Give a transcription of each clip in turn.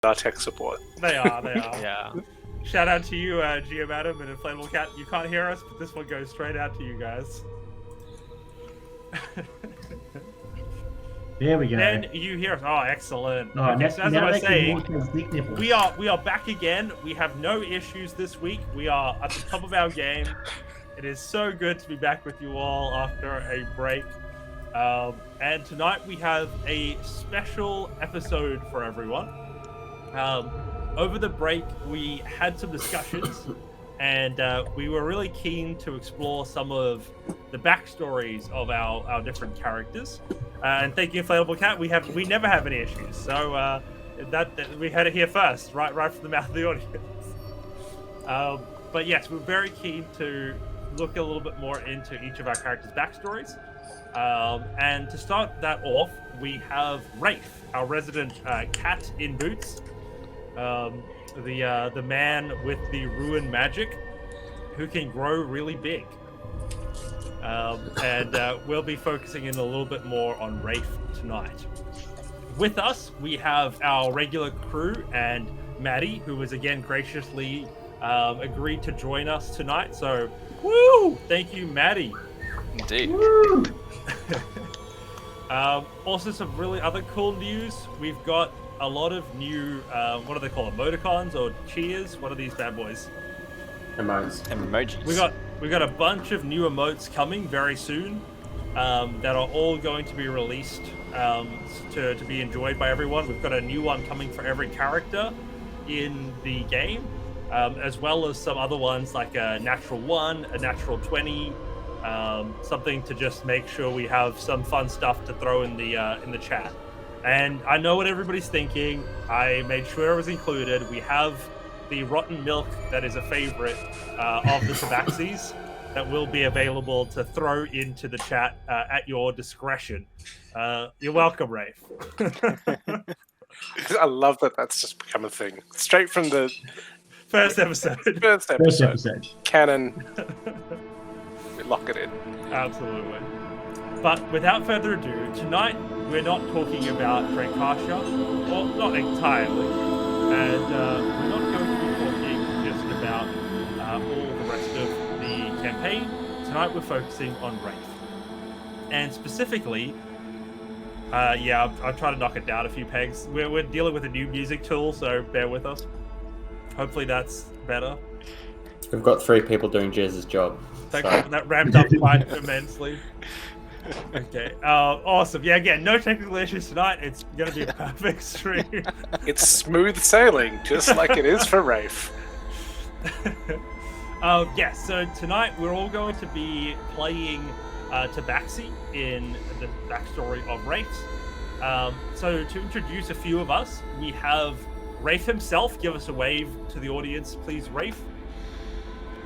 our tech support. They are. Yeah. Shout out to you, Geomadam and Inflatable Cat. You can't hear us, but this one goes straight out to you guys. There we go. Then you hear us. Oh, excellent. Oh, Okay, so as I now was they can saying, walk those dick nipples. we are back again. We have no issues this week. We are at the top of our game. It is so good to be back with you all after a break. And tonight we have a special episode for everyone. Over the break, we had some discussions, and we were really keen to explore some of the backstories of our different characters. And thank you, Inflatable Cat. We never have any issues. So that we had it here first, right from the mouth of the audience. But yes, we're very keen to look a little bit more into each of our characters' backstories. And to start that off, we have Rafe, our resident cat in boots. The man with the ruin magic who can grow really big. And we'll be focusing in a little bit more on Rafe tonight. With us, we have our regular crew and Maddie, who has again graciously agreed to join us tonight. So, woo! Thank you, Maddie. Indeed. Woo! Also, some really other cool news. We've got a lot of new, what do they call emoticons or cheers? What are these bad boys? Emotes. And emojis. We got a bunch of new emotes coming very soon that are all going to be released to be enjoyed by everyone. We've got a new one coming for every character in the game, as well as some other ones like a natural 1, a natural 20, something to just make sure we have some fun stuff to throw in the chat. And I know what everybody's thinking. I made sure it was included. We have the rotten milk that is a favorite of the Tabaxis that will be available to throw into the chat at your discretion. You're welcome, Rafe. I love that that's just become a thing. Straight from the First episode. first First episode. episode. Canon. We lock it in. Absolutely. But without further ado, tonight we're not talking about Dracacia, or not entirely, and we're not going to be talking just about all the rest of the campaign. Tonight we're focusing on Rafe. And specifically, I'll try to knock it down a few pegs. We're dealing with a new music tool, so bear with us. Hopefully that's better. We've got 3 people doing Jez's job. That ramped up quite immensely. Okay, awesome. Yeah, again, no technical issues tonight. It's going to be a perfect stream. It's smooth sailing, just like it is for Rafe. Yes, so tonight we're all going to be playing Tabaxi in the backstory of Rafe. So to introduce a few of us, we have Rafe himself. Give us a wave to the audience, please, Rafe.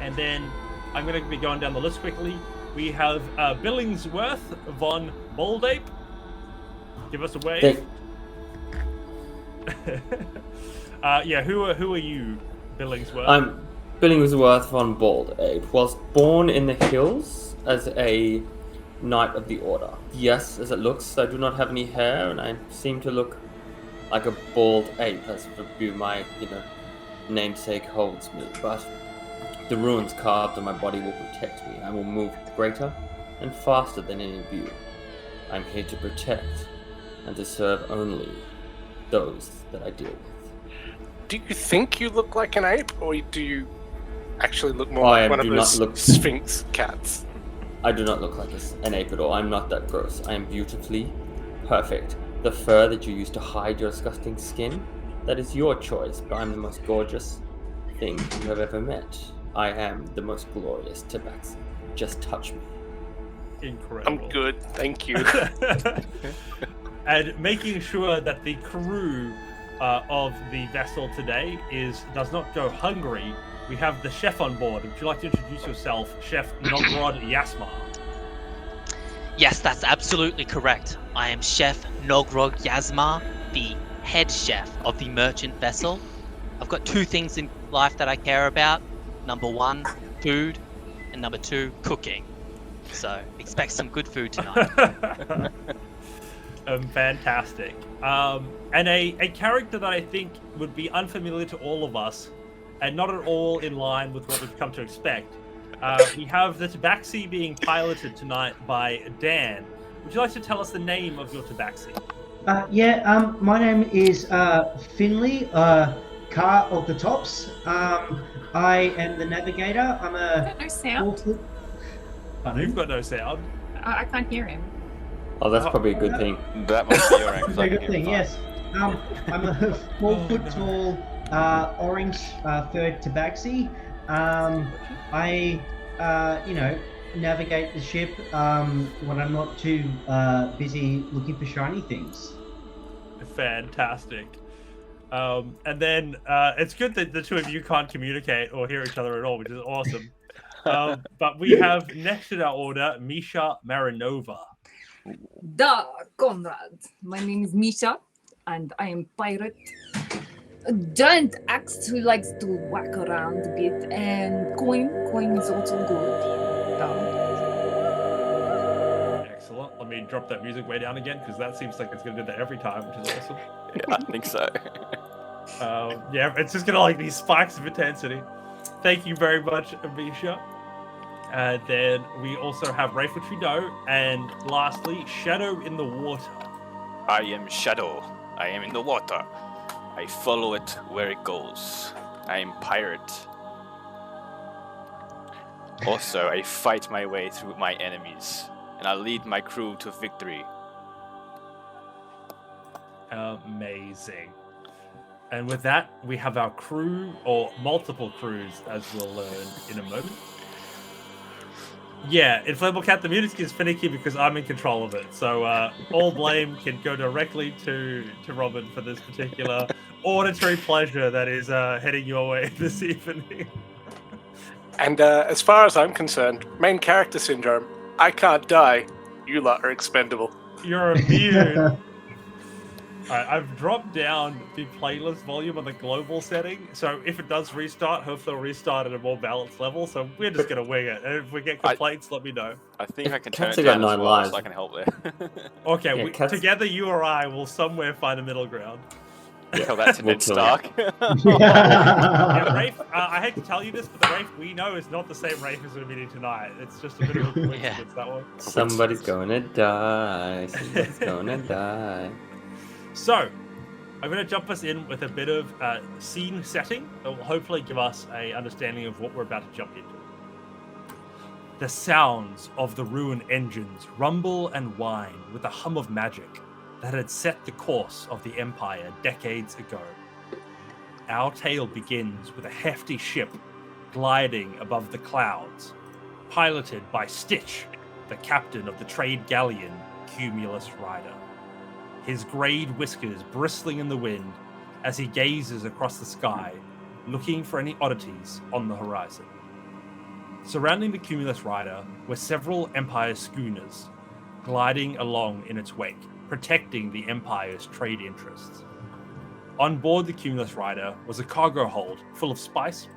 And then I'm going to be going down the list quickly. We have Billingsworth von Boldape. Give us a wave. Who are you, Billingsworth? I'm Billingsworth von Boldape. Was born in the hills as a Knight of the Order. Yes, as it looks, I do not have any hair, and I seem to look like a bald ape, as the view my namesake holds me. But the runes carved on my body will protect me. I will move greater and faster than any of you. I'm here to protect and to serve only those that I deal with. Do you think you look like an ape, or do you actually look more I like one of do those not look- Sphinx cats? I do not look like an ape at all. I'm not that gross. I am beautifully perfect. The fur that you use to hide your disgusting skin, that is your choice, but I'm the most gorgeous thing you have ever met. I am the most glorious Tabaxi. Just touch me. Incredible. I'm good, thank you. And making sure that the crew of the vessel today does not go hungry, we have the chef on board. Would you like to introduce yourself, Chef Nogrod Yasma? Yes, that's absolutely correct. I am Chef Nogrod Yasma, the head chef of the merchant vessel. I've got 2 things in life that I care about. Number 1, food, and number 2, cooking. So expect some good food tonight. Fantastic. And a character that I think would be unfamiliar to all of us, and not at all in line with what we've come to expect. We have the Tabaxi being piloted tonight by Dan. Would you like to tell us the name of your Tabaxi? My name is Finley, Car of the Tops. I am the navigator. I'm a No sound. 4 foot. You've got no sound. I can't hear him. Oh, that's probably a good thing. That must be your end. 'cause I Very can good hear thing, fine. yes. I'm a 4 foot tall, orange furred tabaxi. I navigate the ship when I'm not too busy looking for shiny things. Fantastic. And then it's good that the two of you can't communicate or hear each other at all, which is awesome. But we have next in our order Misha Marinova. Da, Conrad. My name is Misha, and I am pirate. A giant axe who likes to whack around a bit, and coin. Coin is also good. Excellent. Let me drop that music way down again because that seems like it's going to do that every time, which is awesome. Yeah, I think so. Yeah, it's just going to like these spikes of intensity. Thank you very much, Misha. Then we also have Raefs Retelling, and lastly, Shadow in the Water. I am Shadow. I am in the water. I follow it where it goes. I am pirate. Also, I fight my way through my enemies, and I lead my crew to victory. Amazing. And with that, we have our crew, or multiple crews, as we'll learn in a moment. Yeah, Inflatable Cat, the music is finicky because I'm in control of it. So all blame can go directly to Robin for this particular auditory pleasure that is heading your way this evening. And as far as I'm concerned, main character syndrome. I can't die. You lot are expendable. You're immune. Alright, I've dropped down the playlist volume on the global setting, so if it does restart, hopefully it'll restart at a more balanced level, so we're just going to wing it. And if we get complaints, let me know. I think I can turn Cat's it got down as 9 well, lives. so I can help there. Okay, Yeah, we, Cat's- together you or I will somewhere find a middle ground. Tell that to We'll Ned kill Stark. Yeah, Rafe, I hate to tell you this, but the Rafe we know is not the same Rafe as we're meeting tonight. It's just a bit of a coincidence, that one. Somebody's gonna die. Somebody's gonna die. So, I'm going to jump us in with a bit of scene setting that will hopefully give us an understanding of what we're about to jump into. The sounds of the ruined engines rumble and whine with a hum of magic that had set the course of the Empire decades ago. Our tale begins with a hefty ship gliding above the clouds, piloted by Stitch, the captain of the trade galleon Cumulus Rider. His greyed whiskers bristling in the wind as he gazes across the sky, looking for any oddities on the horizon. Surrounding the Cumulus Rider were several Empire schooners, gliding along in its wake, protecting the Empire's trade interests. On board the Cumulus Rider was a cargo hold full of spice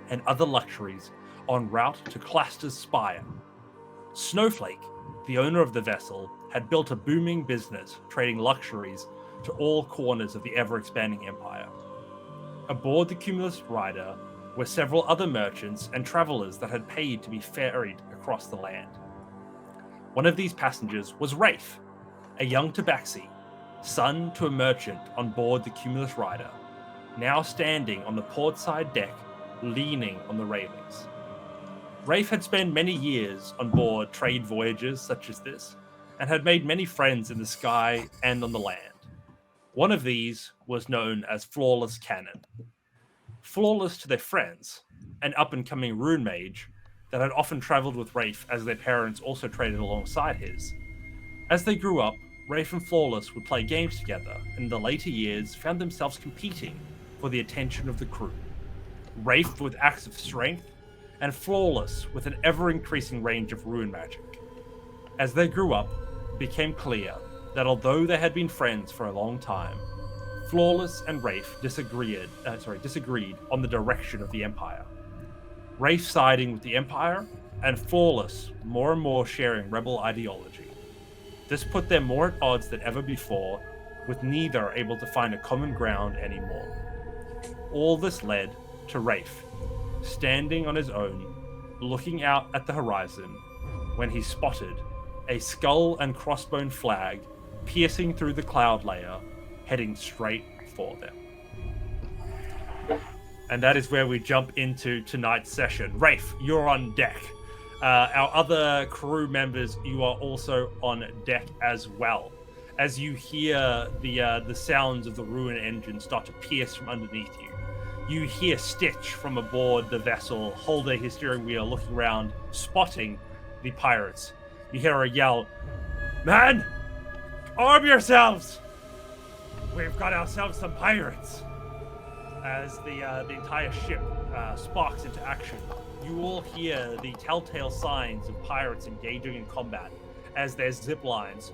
and other luxuries en route to Claster's Spire. Snowflake, the owner of the vessel, had built a booming business trading luxuries to all corners of the ever-expanding empire. Aboard the Cumulus Rider were several other merchants and travelers that had paid to be ferried across the land. One of these passengers was Rafe, a young tabaxi, son to a merchant on board the Cumulus Rider, now standing on the portside deck, leaning on the railings. Rafe had spent many years on board trade voyages such as this, and had made many friends in the sky and on the land. One of these was known as Flawless Cannon. Flawless to their friends, an up-and-coming rune mage that had often traveled with Rafe as their parents also traded alongside his. As they grew up, Rafe and Flawless would play games together, and in the later years found themselves competing for the attention of the crew. Rafe with acts of strength, and Flawless with an ever-increasing range of rune magic. As they grew up, it became clear that although they had been friends for a long time, Flawless and Rafe disagreed on the direction of the Empire. Rafe siding with the Empire, and Flawless more and more sharing rebel ideology. This put them more at odds than ever before, with neither able to find a common ground anymore. All this led to Rafe, standing on his own, looking out at the horizon, when he spotted a skull and crossbone flag piercing through the cloud layer, heading straight for them. And that is where we jump into tonight's session. Rafe, you're on deck. Our other crew members, you are also on deck as well. As you hear the sounds of the ruin engine start to pierce from underneath you, you hear Stitch from aboard the vessel, holding his steering wheel, looking around, spotting the pirates. You hear a yell, "Man, arm yourselves! We've got ourselves some pirates!" As the entire ship sparks into action, you all hear the telltale signs of pirates engaging in combat as their zip lines,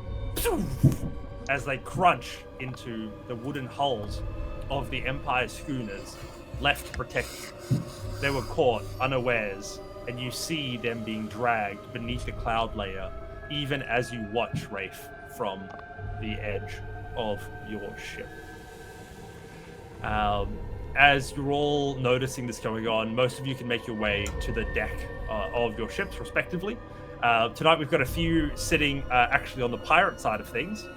as they crunch into the wooden hulls of the Empire schooners left to protect you. They were caught unawares, and you see them being dragged beneath the cloud layer, even as you watch Rafe from the edge of your ship. As you're all noticing this going on, most of you can make your way to the deck of your ships, respectively. Tonight we've got a few sitting actually on the pirate side of things.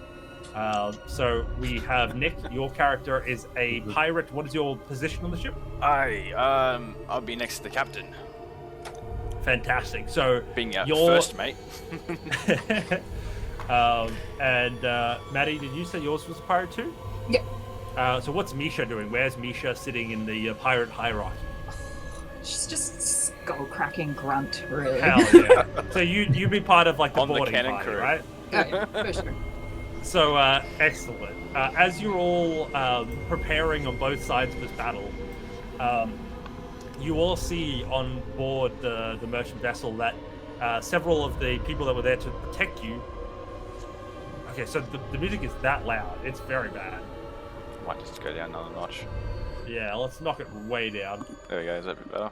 So we have Nick, your character is a pirate. What is your position on the ship? I'll be next to the captain. Fantastic. So Being out you're first, mate. and Maddie, did you say yours was a pirate too? Yeah. So what's Misha doing? Where's Misha sitting in the pirate hierarchy? She's just skull-cracking grunt, really. Hell yeah. So you'd be part of like the On the boarding cannon party, crew. right? Oh, yeah, for sure. So excellent. As you're all preparing on both sides of this battle, you all see on board the merchant vessel that several of the people that were there to protect you. Okay, so the music is that loud. It's very bad. Might just go down another notch. Yeah, let's knock it way down. There we go. Is that a bit better?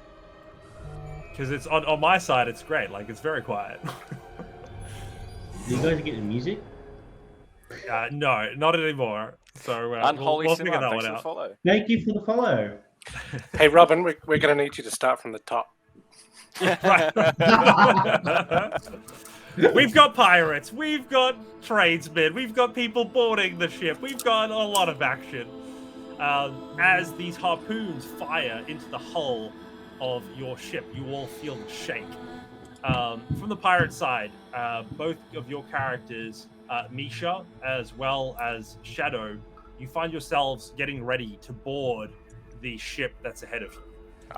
Because it's on my side, it's great. Like, it's very quiet. You guys get the music? No, not anymore. So Unholy we'll Simmer, figure that thanks one for the out. follow. Thank you for the follow. Hey, Robin, we're going to need you to start from the top. We've got pirates, we've got tradesmen, we've got people boarding the ship, we've got a lot of action. As these harpoons fire into the hull of your ship, you all feel the shake. From the pirate side, both of your characters, Misha as well as Shadow, you find yourselves getting ready to board the ship that's ahead of you.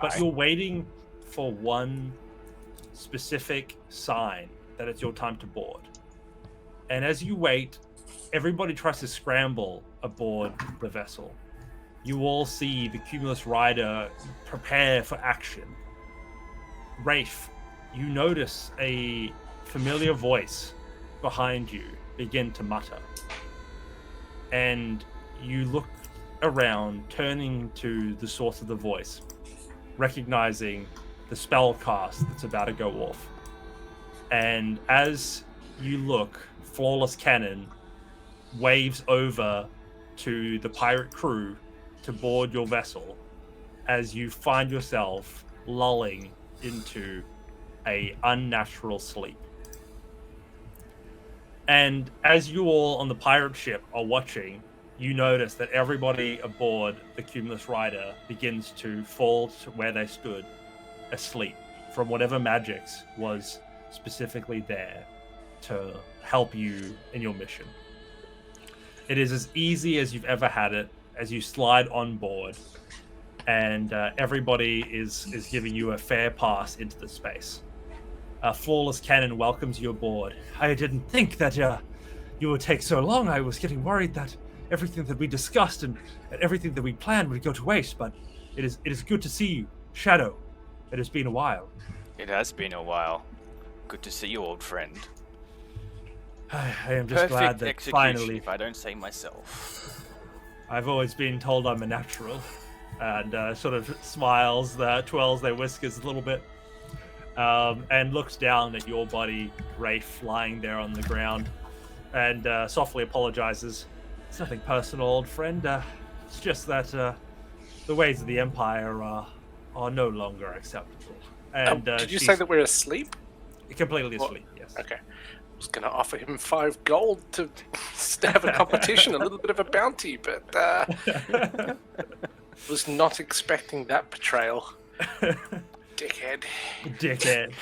But you're waiting for one specific sign that it's your time to board. And as you wait, everybody tries to scramble aboard the vessel. You all see the Cumulus Rider prepare for action. Rafe, you notice a familiar voice behind you begin to mutter. And you look around, turning to the source of the voice, recognizing the spell cast that's about to go off. And as you look, Flawless Cannon waves over to the pirate crew to board your vessel as you find yourself lulling into a unnatural sleep. And as you all on the pirate ship are watching, you notice that everybody aboard the Cumulus Rider begins to fall to where they stood, asleep, from whatever magics was specifically there to help you in your mission. It is as easy as you've ever had it as you slide on board, and everybody is giving you a fair pass into the space. Flawless Cannon welcomes you aboard. I didn't think that you would take so long. I was getting worried that everything that we discussed and everything that we planned would go to waste, but it is good to see you, Shadow. It has been a while. It has been a while. Good to see you, old friend. I am just glad Perfect that execution, finally. if I don't say myself. I've always been told I'm a natural, and sort of smiles, twirls their whiskers a little bit, and looks down at your body, Rafe, lying there on the ground. and softly apologizes. It's nothing personal, old friend. It's just that the ways of the Empire are no longer acceptable. And Did you she's say that we're asleep? completely asleep? Yes. Okay. I was going to offer him 5 gold to have a competition, a little bit of a bounty, but was not expecting that betrayal. Dickhead. Dickhead.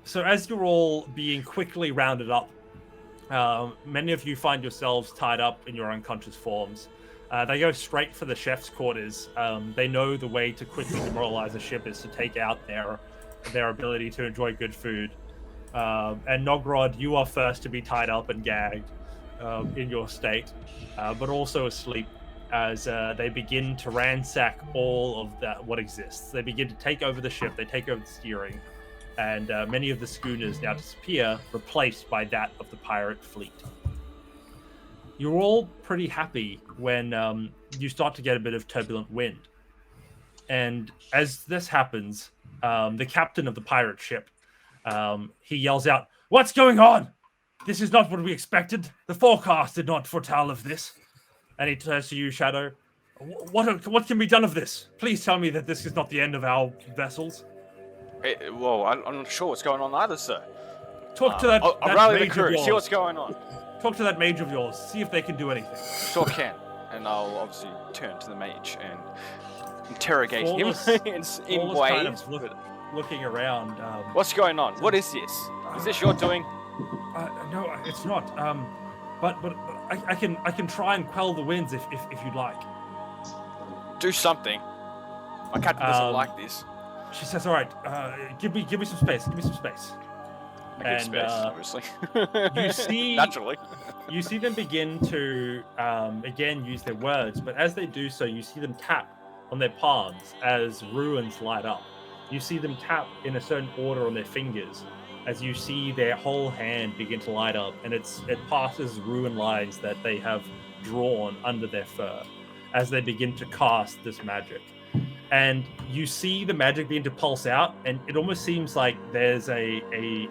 So as you're all being quickly rounded up, many of you find yourselves tied up in your unconscious forms. They go straight for the chef's quarters. They know the way to quickly demoralize a ship is to take out their ability to enjoy good food. And Nogrod, you are first to be tied up and gagged in your state, but also asleep as they begin to ransack all of what exists. They begin to take over the ship, they take over the steering, and many of the schooners now disappear, replaced by that of the pirate fleet. You're all pretty happy when you start to get a bit of turbulent wind. And as this happens, the captain of the pirate ship, he yells out, "What's going on? This is not what we expected. The forecast did not foretell of this." And he turns to you, Shadow. What can be done of this? Please tell me that this is not the end of our vessels. Whoa, I'm not sure what's going on either, sir. Talk to that I'll rally the mage crew, of see yours. what's going on. Talk to that mage of yours. See if they can do anything. Sure can. And I'll obviously turn to the mage and interrogate Flawless- him in Flawless ways. kind of looking around. What's going on? What is this? Is this your doing? No, it's not. But I can try and quell the winds if you'd like. Do something. My captain doesn't like this. She says, "All right, give me some space. Give me some space." I give space, obviously. You see, naturally. You see them begin to again use their words, but as they do so, you see them tap on their palms as runes light up. You see them tap in a certain order on their fingers as you see their whole hand begin to light up, and it passes rune lines that they have drawn under their fur as they begin to cast this magic. And you see the magic begin to pulse out, and it almost seems like there's a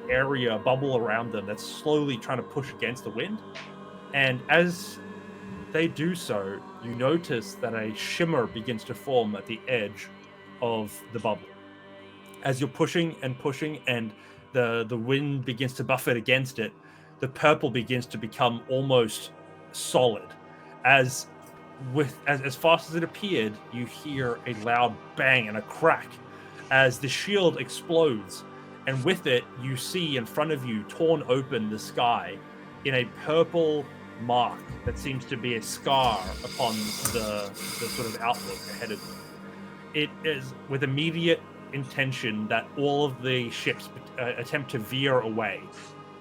area, bubble around them that's slowly trying to push against the wind. And as they do so, you notice that a shimmer begins to form at the edge of the bubble. As you're pushing and pushing, and the wind begins to buffet against it, the purple begins to become almost solid. As fast as it appeared, you hear a loud bang and a crack as the shield explodes, and with it, you see in front of you, torn open the sky, in a purple mark that seems to be a scar upon the sort of outlook ahead of you. It is with immediate intention that all of the ships attempt to veer away,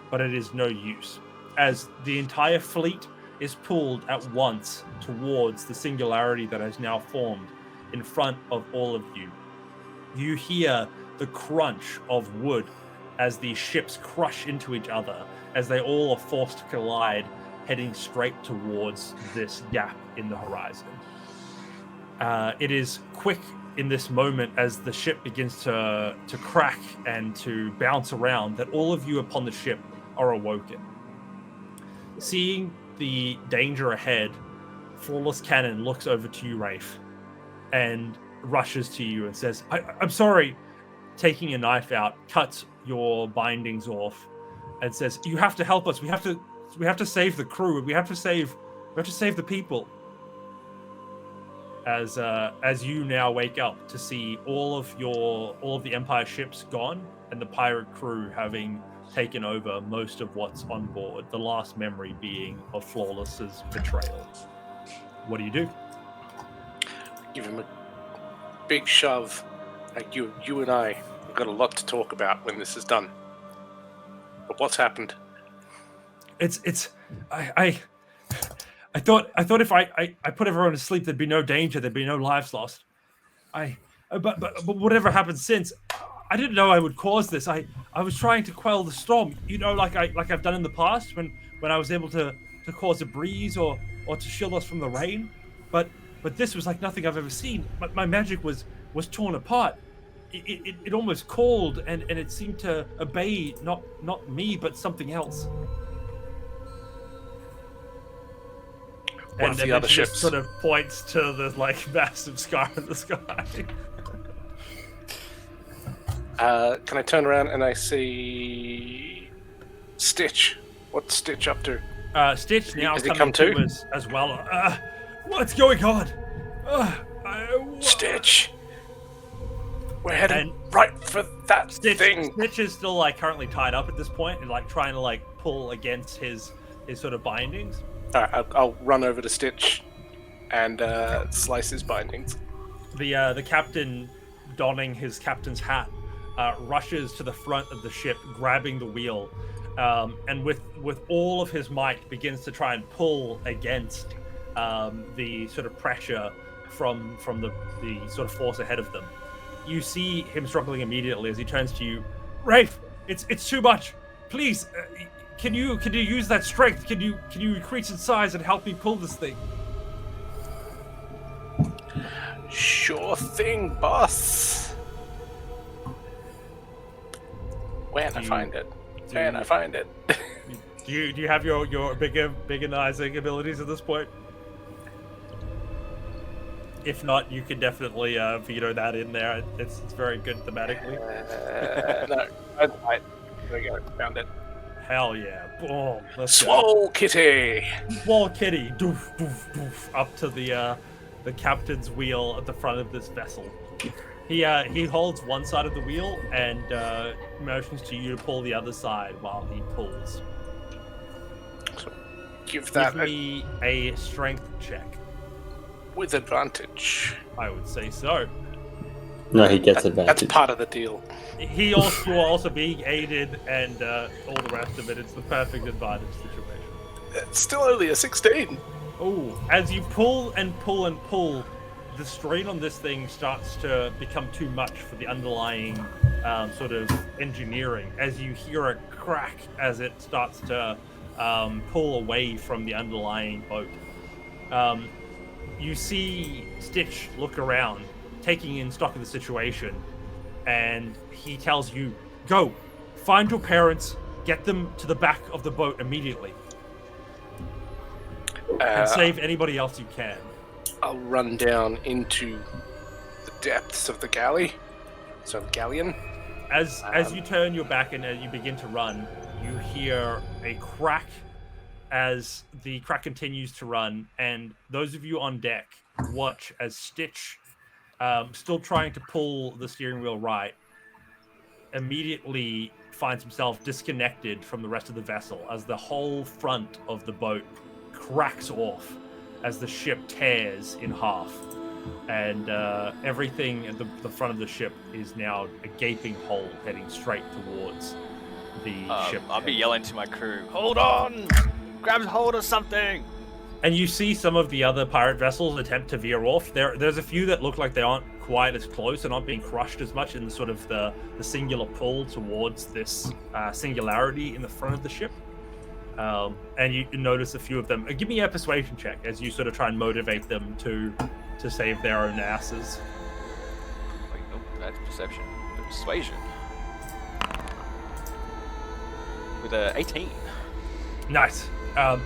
but it is no use, as the entire fleet is pulled at once towards the singularity that has now formed in front of all of you. You hear the crunch of wood as these ships crush into each other, as they all are forced to collide, heading straight towards this gap in the horizon. It is quick in this moment as the ship begins to crack and to bounce around that all of you upon the ship are awoken. Seeing the danger ahead, Flawless Cannon looks over to you, Rafe, and rushes to you and says, I'm sorry, taking a knife out, cuts your bindings off, and says, "You have to help us. We have to save the crew. We have to save the people." As you now wake up to see all of the Empire ships gone and the pirate crew having taken over most of what's on board, the last memory being of Flawless's betrayal. What do you do? Give him a big shove. Like you and I have got a lot to talk about when this is done. But what's happened? I thought if I put everyone to sleep, there'd be no danger, there'd be no lives lost. But whatever happened since, I didn't know I would cause this. I was trying to quell the storm, like I've done in the past when I was able to cause a breeze or to shield us from the rain. But this was like nothing I've ever seen. My magic was torn apart. It almost called and it seemed to obey not me but something else. One of the other she just ships. sort of points to the massive scar in the sky. Can I turn around and I see Stitch? What's Stitch up to? Stitch now Has he coming come to too? us as well. What's going on? Stitch! We're heading And right for that thing. Stitch is still currently tied up at this point and trying to pull against his sort of bindings. Alright, I'll run over to Stitch and slice his bindings. The captain, donning his captain's hat, rushes to the front of the ship, grabbing the wheel, and with all of his might begins to try and pull against the sort of pressure from the sort of force ahead of them. You see him struggling immediately as he turns to you. Rafe, it's too much. Please, can you use that strength? Can you increase its size and help me pull this thing? Sure thing, boss. When I find it. Do you have your bigginizing abilities at this point? If not, you can definitely veto that in there. It's very good thematically. No, I there we go, found it. Hell yeah! Boom! Let's go. Swole Kitty! Swole Kitty, doof doof doof, up to the captain's wheel at the front of this vessel. He holds one side of the wheel and motions to you to pull the other side while he pulls. Give me a strength check. With advantage. I would say so. No, he gets advantage. That's part of the deal. He also being aided and all the rest of it. It's the perfect advantage situation. It's still only a 16. Oh, as you pull and pull and pull, the strain on this thing starts to become too much for the underlying sort of engineering. As you hear a crack as it starts to pull away from the underlying boat. You see Stitch look around, taking in stock of the situation, and he tells you, "Go, find your parents, get them to the back of the boat immediately, and save anybody else you can." I'll run down into the depths of the galleon. As you turn your back and as you begin to run, you hear a crack as the crack continues to run, and those of you on deck watch as Stitch, still trying to pull the steering wheel right, immediately finds himself disconnected from the rest of the vessel as the whole front of the boat cracks off as the ship tears in half, and everything at the front of the ship is now a gaping hole heading straight towards the ship. I'll be yelling to my crew, "Hold on! Grab hold of something!" And you see some of the other pirate vessels attempt to veer off. There's a few that look like they aren't quite as close and aren't being crushed as much in the sort of the singular pull towards this singularity in the front of the ship. And you notice a few of them. Give me a persuasion check as you sort of try and motivate them to save their own asses. Wait, no, that's perception. Persuasion. With a 18. Nice.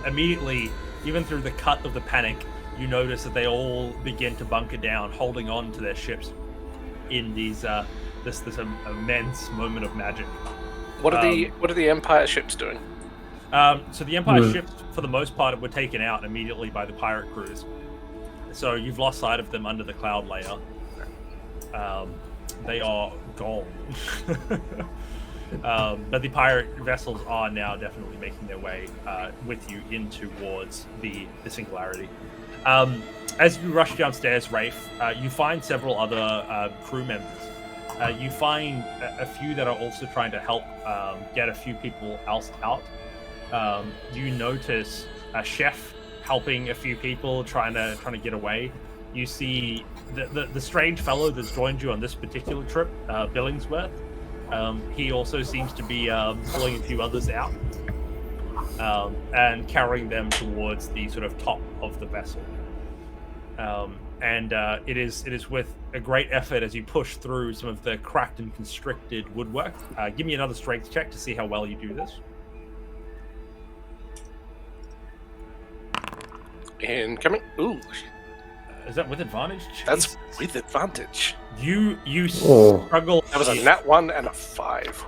Immediately, even through the cut of the panic, you notice that they all begin to bunker down, holding on to their ships in these this immense moment of magic. What are the Empire ships doing? So the Empire ships, for the most part, were taken out immediately by the pirate crews. So you've lost sight of them under the cloud layer. They are gone. But the pirate vessels are now definitely making their way with you in towards the singularity. As you rush downstairs, Rafe, you find several other crew members. You find a few that are also trying to help get a few people else out. You notice a chef helping a few people trying to get away. You see the strange fellow that's joined you on this particular trip, Billingsworth. He also seems to be pulling a few others out and carrying them towards the sort of top of the vessel. It is with a great effort as you push through some of the cracked and constricted woodwork. Give me another strength check to see how well you do this. Incoming. Ooh, Is that with advantage? that's Jesus. with advantage. You Oh. struggle. That was a nat 1 and a 5.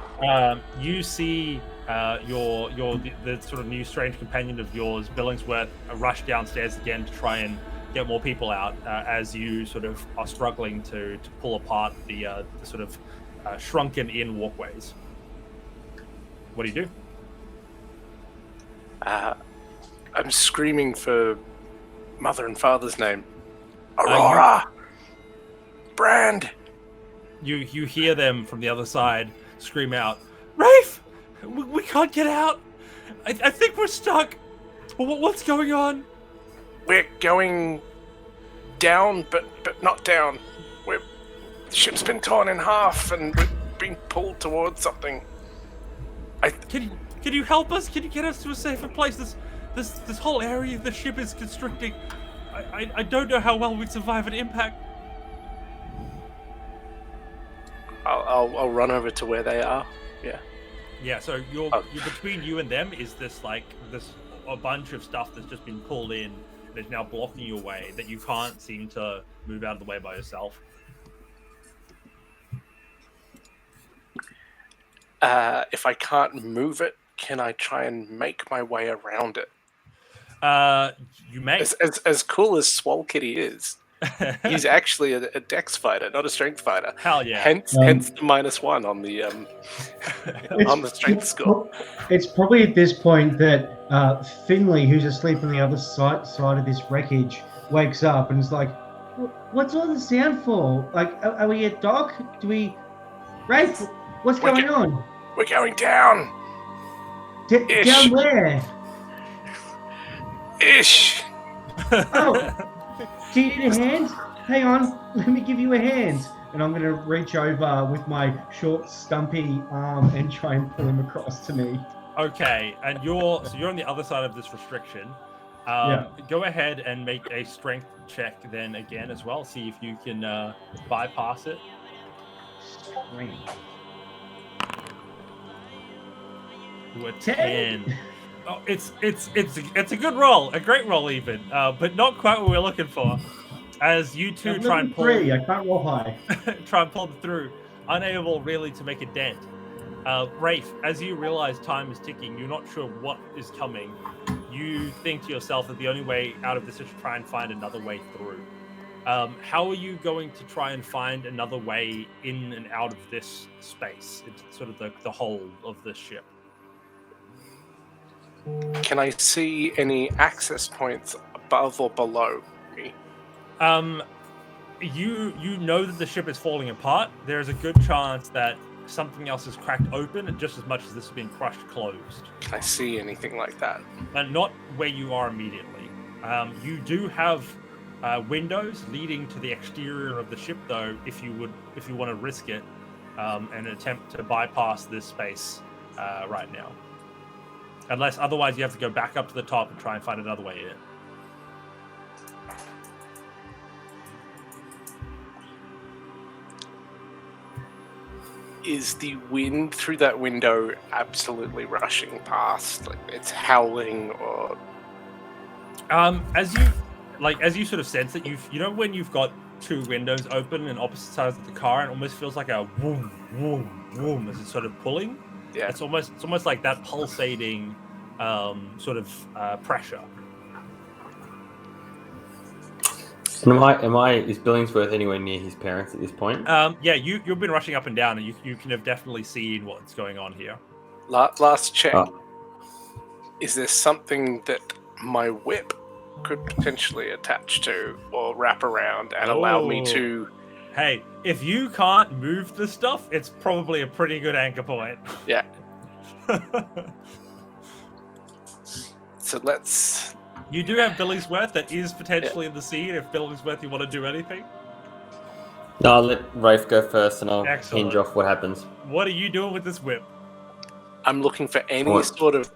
You see the sort of new strange companion of yours, Billingsworth, rush downstairs again to try and get more people out as you sort of are struggling to pull apart the sort of shrunken in walkways. What do you do? I'm screaming for mother and father's name. Aurora! Brand! You hear them from the other side scream out, Rafe! We can't get out! I think we're stuck! What's going on? We're going down, but not down. The ship's been torn in half and we're being pulled towards something. Can you help us? Can you get us to a safer place? This whole area of the ship is constricting. I don't know how well we'd survive an impact. I'll run over to where they are. Yeah. Yeah, so you're between you and them is this a bunch of stuff that's just been pulled in that is now blocking your way that you can't seem to move out of the way by yourself. If I can't move it, can I try and make my way around it? You may. As cool as Swole Kitty is, he's actually a dex fighter, not a strength fighter. Hell yeah. Hence the -1 on the on the strength score. It's probably at this point that Finley, who's asleep on the other side of this wreckage, wakes up and is like, "What's all the sound for? Like, are we at dock? Do we? Rafe, what's going on? We're going down. Ish. Down where? Ish. Oh, do you need a hand? Hang on, let me give you a hand." And I'm going to reach over with my short, stumpy arm and try and pull him across to me. Okay, and you're on the other side of this restriction. Go ahead and make a strength check then again as well. See if you can bypass it. Strength. Ooh, a 10. Oh, it's a good roll, a great roll even, but not quite what we're looking for. As you two try and pull, I can't roll high. try and pull them through, unable really to make a dent. Rafe, as you realize time is ticking, you're not sure what is coming. You think to yourself that the only way out of this is to try and find another way through. How are you going to try and find another way in and out of this space? It's sort of the whole of the ship. Can I see any access points above or below me? You know that the ship is falling apart. There's a good chance that something else is cracked open, just as much as this has been crushed closed. Can I see anything like that? And not where you are immediately. You do have windows leading to the exterior of the ship, though. If you want to risk it and attempt to bypass this space right now. Unless otherwise you have to go back up to the top and try and find another way in. Is the wind through that window absolutely rushing past? Like it's howling, or as you sort of sense that when you've got two windows open in opposite sides of the car, it almost feels like a whoom, whoom, whoom as it's sort of pulling. Yeah. It's almost like that pulsating sort of pressure. And is Billingsworth anywhere near his parents at this point? Yeah, you've been rushing up and down, and you can have definitely seen what's going on here. Last check. Oh. Is there something that my whip could potentially attach to or wrap around and allow me to... Hey, if you can't move the stuff, it's probably a pretty good anchor point. Yeah. So let's... You do have Billingsworth that is potentially in the scene if Billingsworth you want to do anything. No, I'll let Rafe go first and I'll Excellent. hinge off what happens. What are you doing with this whip? I'm looking for any sort of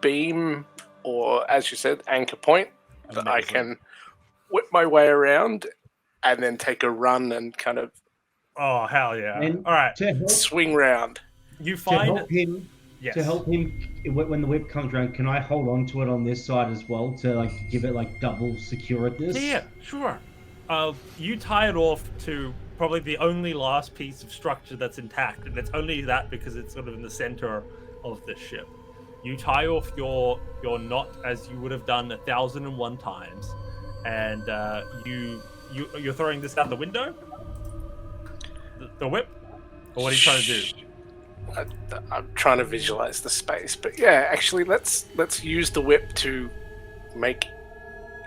beam or, as you said, anchor point that I can whip my way around and then take a run and kind of Oh, hell yeah. And All right. to help, swing round. You to find... help him, Yes. To help him when the whip comes around, can I hold on to it on this side as well to like give it like double securedness? Yeah, sure. You tie it off to probably the only last piece of structure that's intact, and it's only that because it's sort of in the center of the ship. You tie off your knot as you would have done 1,001 times, and you're throwing this out the window. The whip, or what are you trying to do? I'm trying to visualize the space, but yeah, actually, let's use the whip to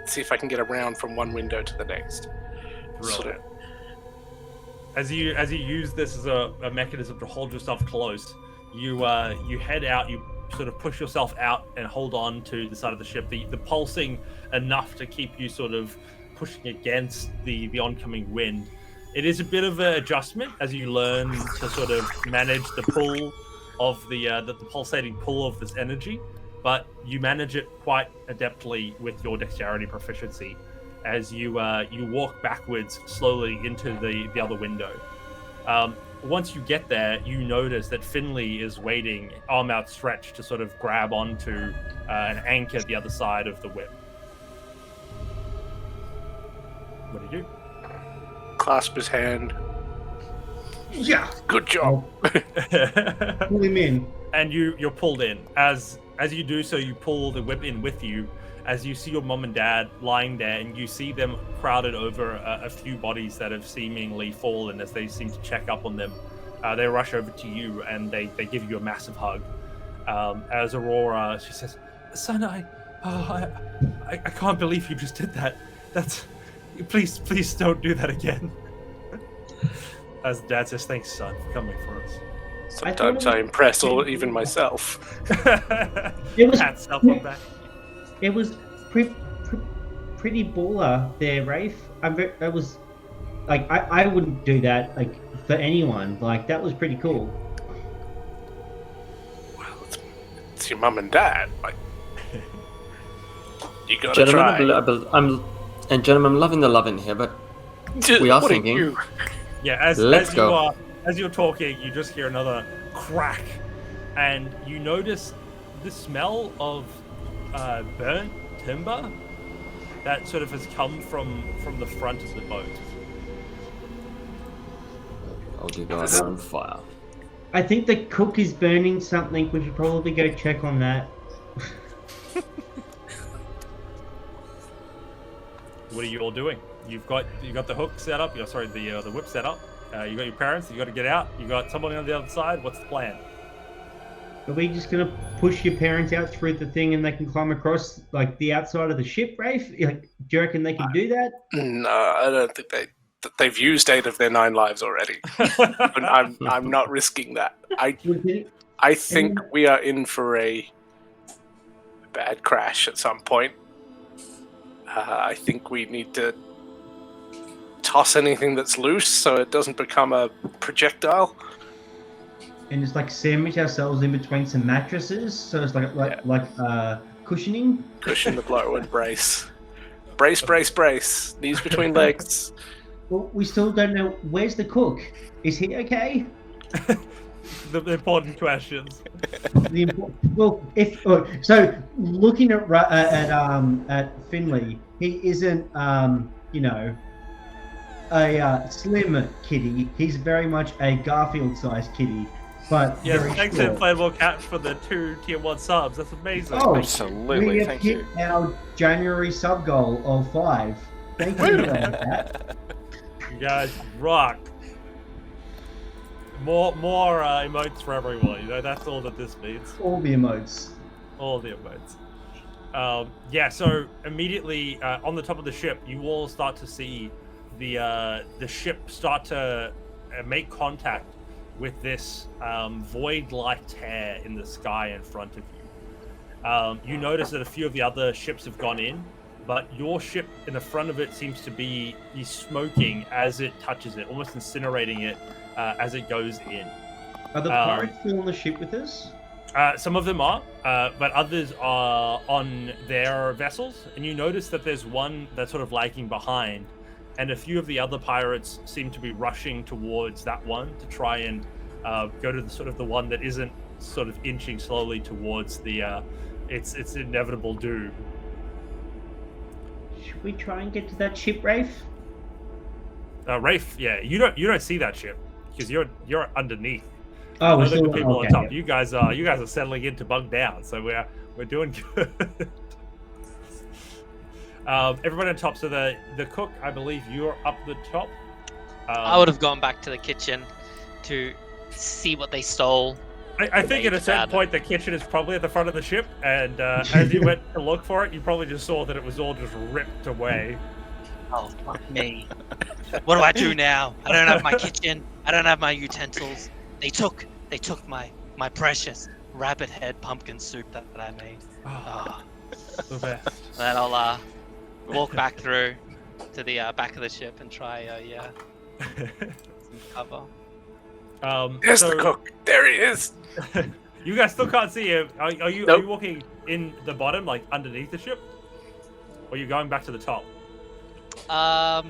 see if I can get around from one window to the next. Brilliant. As you use this as a mechanism to hold yourself close, you head out. You sort of push yourself out and hold on to the side of the ship. The pulsing enough to keep you sort of pushing against the oncoming wind. It is a bit of an adjustment as you learn to sort of manage the pull of the pulsating pull of this energy, but you manage it quite adeptly with your dexterity proficiency as you walk backwards slowly into the other window. Once you get there, you notice that Finley is waiting, arm outstretched, to sort of grab onto an anchor at the other side of the whip. What do you do? Clasp his hand. Yeah. Good job. Pull him in. And you're pulled in. As you do so, you pull the whip in with you. As you see your mom and dad lying there, and you see them crowded over a few bodies that have seemingly fallen. As they seem to check up on them, they rush over to you and they give you a massive hug. As Aurora, she says, "Son, I can't believe you just did that. Please don't do that again." As Dad says, "Thanks, son, for coming for us." Sometimes I impress even myself. It was Pat self on back. It was pretty baller there, Rafe. I was like, I wouldn't do that like for anyone. Like that was pretty cool. Well, it's your mum and dad. Like, you gotta try. Gentlemen, I'm loving the love in here, but we are thinking. Yeah, as you're talking, you just hear another crack, and you notice the smell of burnt timber that sort of has come from the front of the boat. Oh dear God, we're on fire. I think the cook is burning something. We should probably go check on that. What are you all doing? You got the hook set up. The whip set up. You got your parents. You got to get out. You got somebody on the other side. What's the plan? Are we just gonna push your parents out through the thing and they can climb across like the outside of the ship, Rafe? Like, do you reckon they can do that? No, I don't think they've used 8 of their 9 lives already. I'm not risking that. I think we are in for a bad crash at some point. I think we need to toss anything that's loose so it doesn't become a projectile. And just like sandwich ourselves in between some mattresses, so it's like cushioning. Cushion the blow and brace. Brace. Knees between legs. Well, we still don't know where's the cook. Is he okay? The important questions. So looking at Finley, he isn't a slim kitty. He's very much a Garfield-sized kitty. But yes, thanks to Inflatable Cat for the 2 tier 1 subs. That's amazing. Oh, absolutely. Thank you. We have hit our January sub goal of 5. Thank you for that. You guys rock. More emotes for everyone. You know, that's all that this means. All the emotes. All the emotes. So immediately on the top of the ship, you all start to see the ship start to make contact with this void-like tear in the sky in front of you. You notice that a few of the other ships have gone in, but your ship in the front of it seems to be smoking as it touches it, almost incinerating it as it goes in. Are the pirates still on the ship with us? Some of them are, but others are on their vessels, and you notice that there's one that's sort of lagging behind, and a few of the other pirates seem to be rushing towards that one to try and go to the one that isn't sort of inching slowly towards the its inevitable doom. Should we try and get to that ship, Rafe? Rafe, yeah, you don't see that ship because you're underneath. Oh, we're Those are still the people okay, on top. yeah. You guys are settling in to bunk down, so we're doing good. Everyone on top. So the cook, I believe you're up the top. I would have gone back to the kitchen to see what they stole. I think at a certain point the kitchen is probably at the front of the ship, and as you went to look for it, you probably just saw that it was all just ripped away. Oh, fuck me. What do I do now? I don't have my kitchen. I don't have my utensils. They took my precious rabbit head pumpkin soup that I made. Oh, the best. Then I'll walk back through to the back of the ship and try some cover. There's the cook. There he is. You guys still can't see him. Are you walking in the bottom, like underneath the ship? Or are you going back to the top? I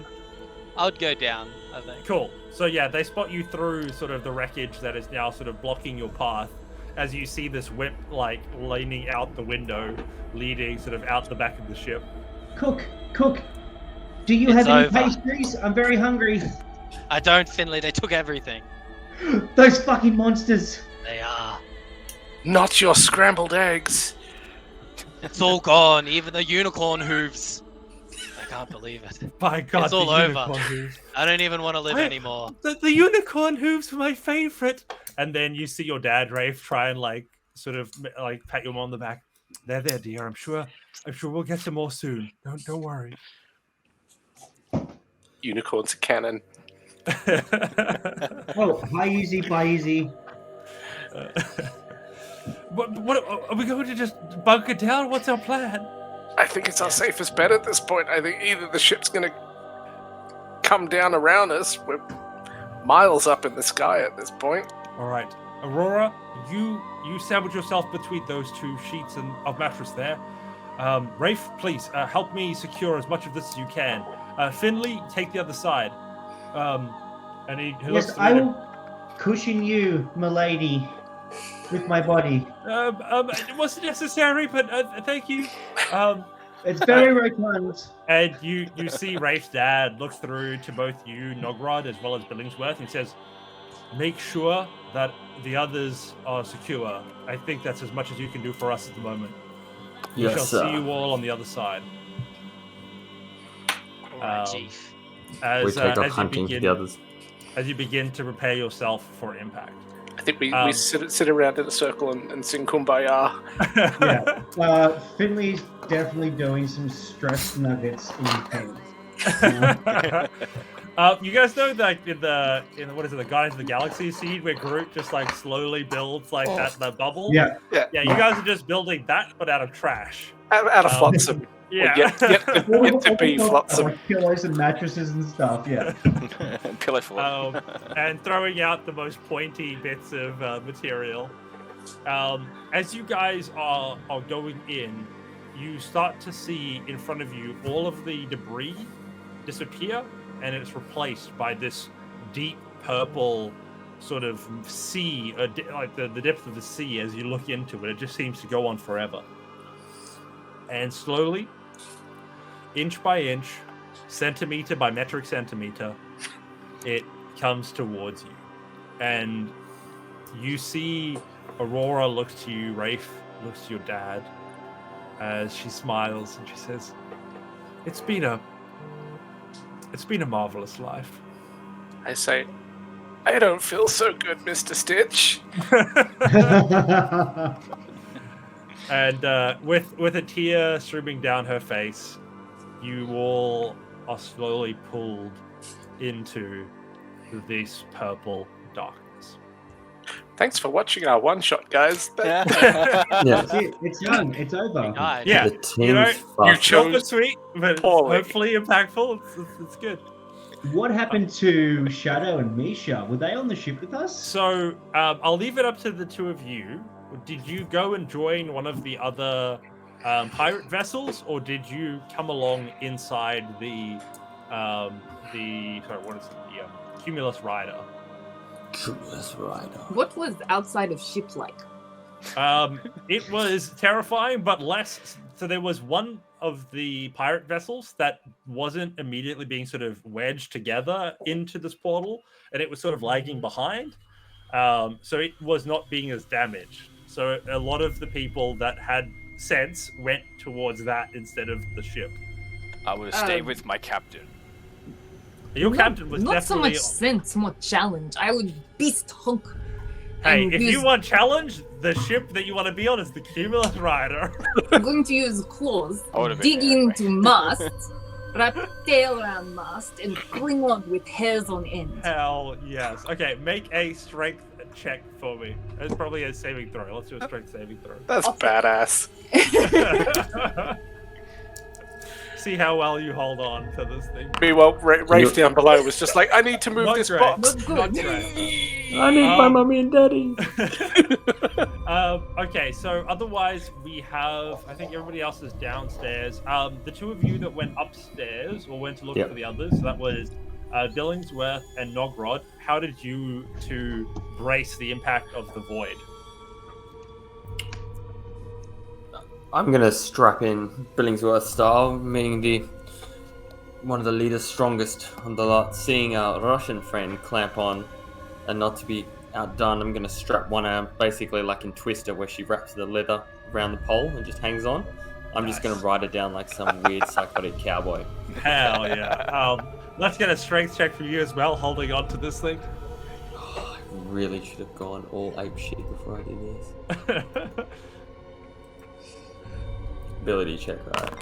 would go down, I think. Cool. So yeah, they spot you through sort of the wreckage that is now sort of blocking your path as you see this whip like leaning out the window, leading sort of out the back of the ship. Cook, do you have any pastries? I'm very hungry. I don't, Finley. They took everything. Those fucking monsters. They are. Not your scrambled eggs. It's all gone, even the unicorn hooves. I can't believe it. By God, it's all over. I don't even want to live anymore. The unicorn hooves were my favorite. And then you see your dad, Rafe, try and like sort of like pat your mom on the back. There, dear. I'm sure we'll get some more soon. Don't worry. Unicorns are canon. Oh, hi, easy, bye, easy. What are we going to just bunker down? What's our plan? I think it's our safest bet at this point. I think either the ship's going to come down around us. We're miles up in the sky at this point. All right, Aurora, you sandwich yourself between those two sheets of mattress there. Rafe, please help me secure as much of this as you can. Finley, take the other side. And he looks. Yes, I will cushion you, milady, with my body. It wasn't necessary, but thank you. It's very rotund. And you see Rafe's dad look through to both you, Nogrod, as well as Billingsworth, and says, "Make sure that the others are secure. I think that's as much as you can do for us at the moment. We shall see you all on the other side." Chief. We take off hunting for the others. As you begin to prepare yourself for impact. I think we sit around in a circle and sing Kumbaya. Yeah. Finley's definitely doing some stress nuggets in pain. You guys know that in the what is it, the Guardians of the Galaxy scene where Groot just like slowly builds like that bubble? Yeah. You guys are just building that, but out of trash. Out of flotsam. Yeah. Yet to be flotsam. Like pillows and mattresses and stuff, yeah. Pillow fort. And throwing out the most pointy bits of material. As you guys are going in, you start to see in front of you all of the debris disappear, and it's replaced by this deep purple sort of sea, like the depth of the sea. As you look into it, it just seems to go on forever. And slowly, inch by inch, centimeter by metric centimeter, it comes towards you. And you see Aurora looks to you, Rafe looks to your dad, as she smiles and she says, It's been a marvelous life. I say, I don't feel so good, Mr. Stitch. And with a tear streaming down her face, you all are slowly pulled into this purple darkness. Thanks for watching our one-shot, guys. It's done. It's over. Yeah, you chose sweet, but poorly. hopefully impactful. It's good. What happened to Shadow and Misha? Were they on the ship with us? So I'll leave it up to the two of you. Did you go and join one of the other pirate vessels, or did you come along inside the Cumulus Rider? Cumulus Rider. What was outside of ship like? It was terrifying, but less. So there was one of the pirate vessels that wasn't immediately being sort of wedged together into this portal, and it was sort of lagging behind. So it was not being as damaged. So a lot of the people that had sense went towards that instead of the ship. I will stay with my captain. Your captain was not so definitely. much sense, more challenge. I would beast hunk. Hey, and if use- you want challenge, the ship that you want to be on is the Cumulus Rider. I'm going to use claws, I would've been dig there into mast, wrap tail around mast, and cling on with hairs on end. Hell yes. Okay, make a strength check for me. It's probably a saving throw. Let's do a strength saving throw. That's badass. See how well you hold on to this thing. Meanwhile, Rafe down below was just like, I need to move Not this great. box. Not good. I need my mummy and daddy. Okay, so otherwise we have, I think everybody else is downstairs. The two of you that went upstairs or went to look for the others, so that was Billingsworth and Nogrod. How did you two brace the impact of the void? I'm gonna strap in Billingsworth style, meaning one of the leaders strongest on the lot, seeing our Russian friend clamp on and not to be outdone. I'm gonna strap one arm, basically like in Twister, where she wraps the leather around the pole and just hangs on. I'm just gonna ride it down like some weird psychotic cowboy. Hell yeah. Let's get a strength check from you as well, holding on to this thing. I really should have gone all ape shit before I did this. Ability check, right?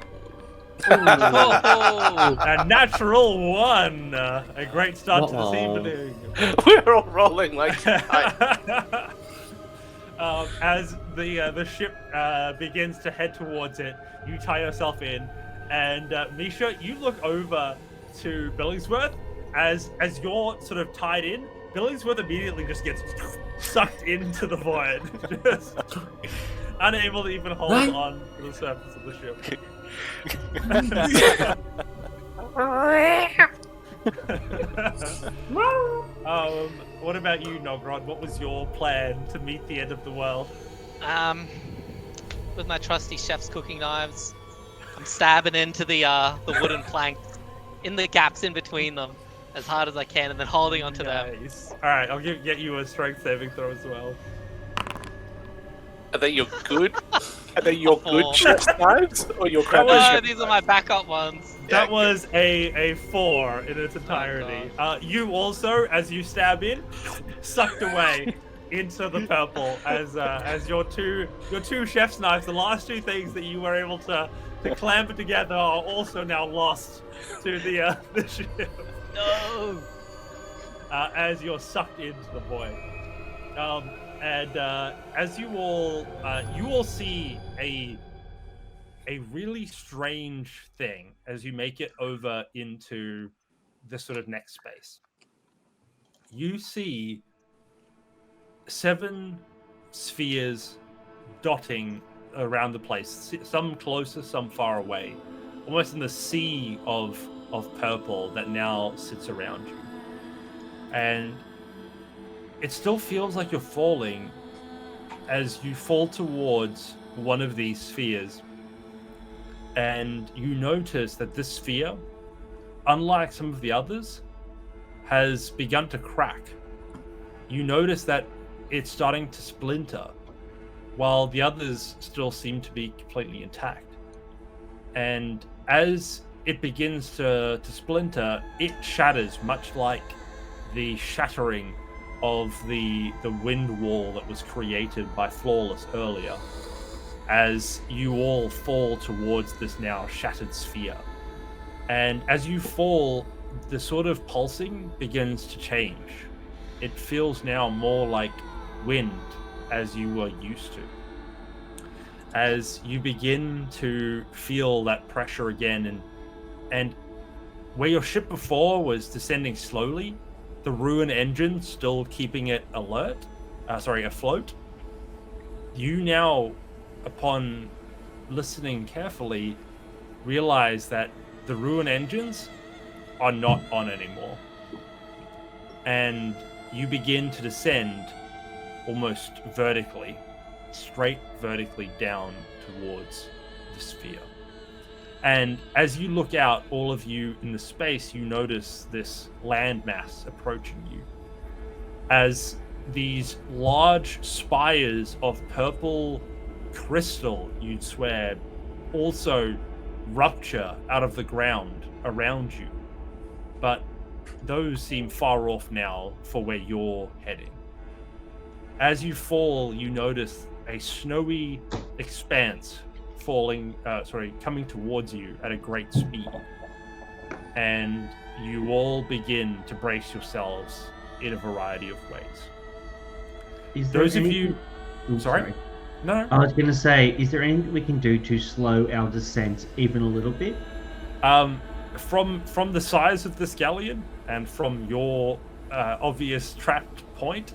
A natural one. A great start to this evening. We're all rolling like. As the ship begins to head towards it, you tie yourself in, and Misha, you look over to Billingsworth as you're sort of tied in. Billingsworth immediately just gets sucked into the void, just unable to even hold on to the surface of the ship. What about you, Nogrod? What was your plan to meet the end of the world? With my trusty chef's cooking knives, I'm stabbing into the wooden planks, in the gaps in between them, as hard as I can, and then holding onto them. All right, I'll get you a strength saving throw as well. Are they your good? Are they your good chef's knives or your crappy No, chef's these are my backup ones. That was a 4 in its entirety. You also, as you stab in, sucked away into the purple as your two chef's knives, the last two things that you were able to clamp together, are also now lost to the ship. No. As you're sucked into the void. And as you all see a really strange thing as you make it over into the sort of next space. You see 7 spheres dotting around the place, some closer, some far away, almost in the sea of purple that now sits around you. And it still feels like you're falling as you fall towards one of these spheres. And you notice that this sphere, unlike some of the others, has begun to crack. You notice that it's starting to splinter, while the others still seem to be completely intact. And as it begins to splinter, it shatters, much like the shattering of the wind wall that was created by Flawless earlier, as you all fall towards this now shattered sphere. And as you fall, the sort of pulsing begins to change. It feels now more like wind, as you were used to. As you begin to feel that pressure again, and where your ship before was descending slowly, the ruin engine still keeping it afloat. You now, upon listening carefully, realize that the ruin engines are not on anymore. And you begin to descend almost vertically straight vertically down towards the sphere. And as you look out, all of you in the space, you notice this landmass approaching you. As these large spires of purple crystal, you'd swear, also rupture out of the ground around you. But those seem far off now for where you're heading. As you fall, you notice a snowy expanse coming towards you at a great speed. And you all begin to brace yourselves in a variety of ways. Those of you... Sorry? No. I was going to say, is there anything we can do to slow our descent even a little bit? From the size of this galleon and from your obvious trapped point,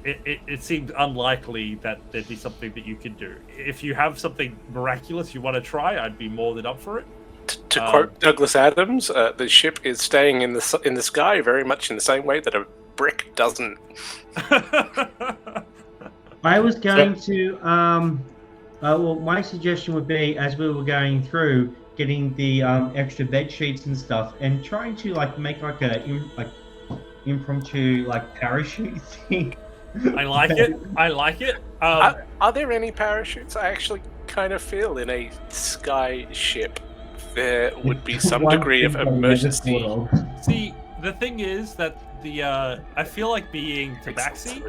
it seemed unlikely that there'd be something that you could do. If you have something miraculous you want to try, I'd be more than up for it. To quote Douglas Adams, the ship is staying in the sky very much in the same way that a brick doesn't. I was going to, well, my suggestion would be, as we were going through, getting the extra bed sheets and stuff, and trying to make a impromptu parachute thing. I like it. Are there any parachutes? I actually kind of feel in a sky ship there would be some degree of emergency. See, the thing is that I feel like being Tabaxi,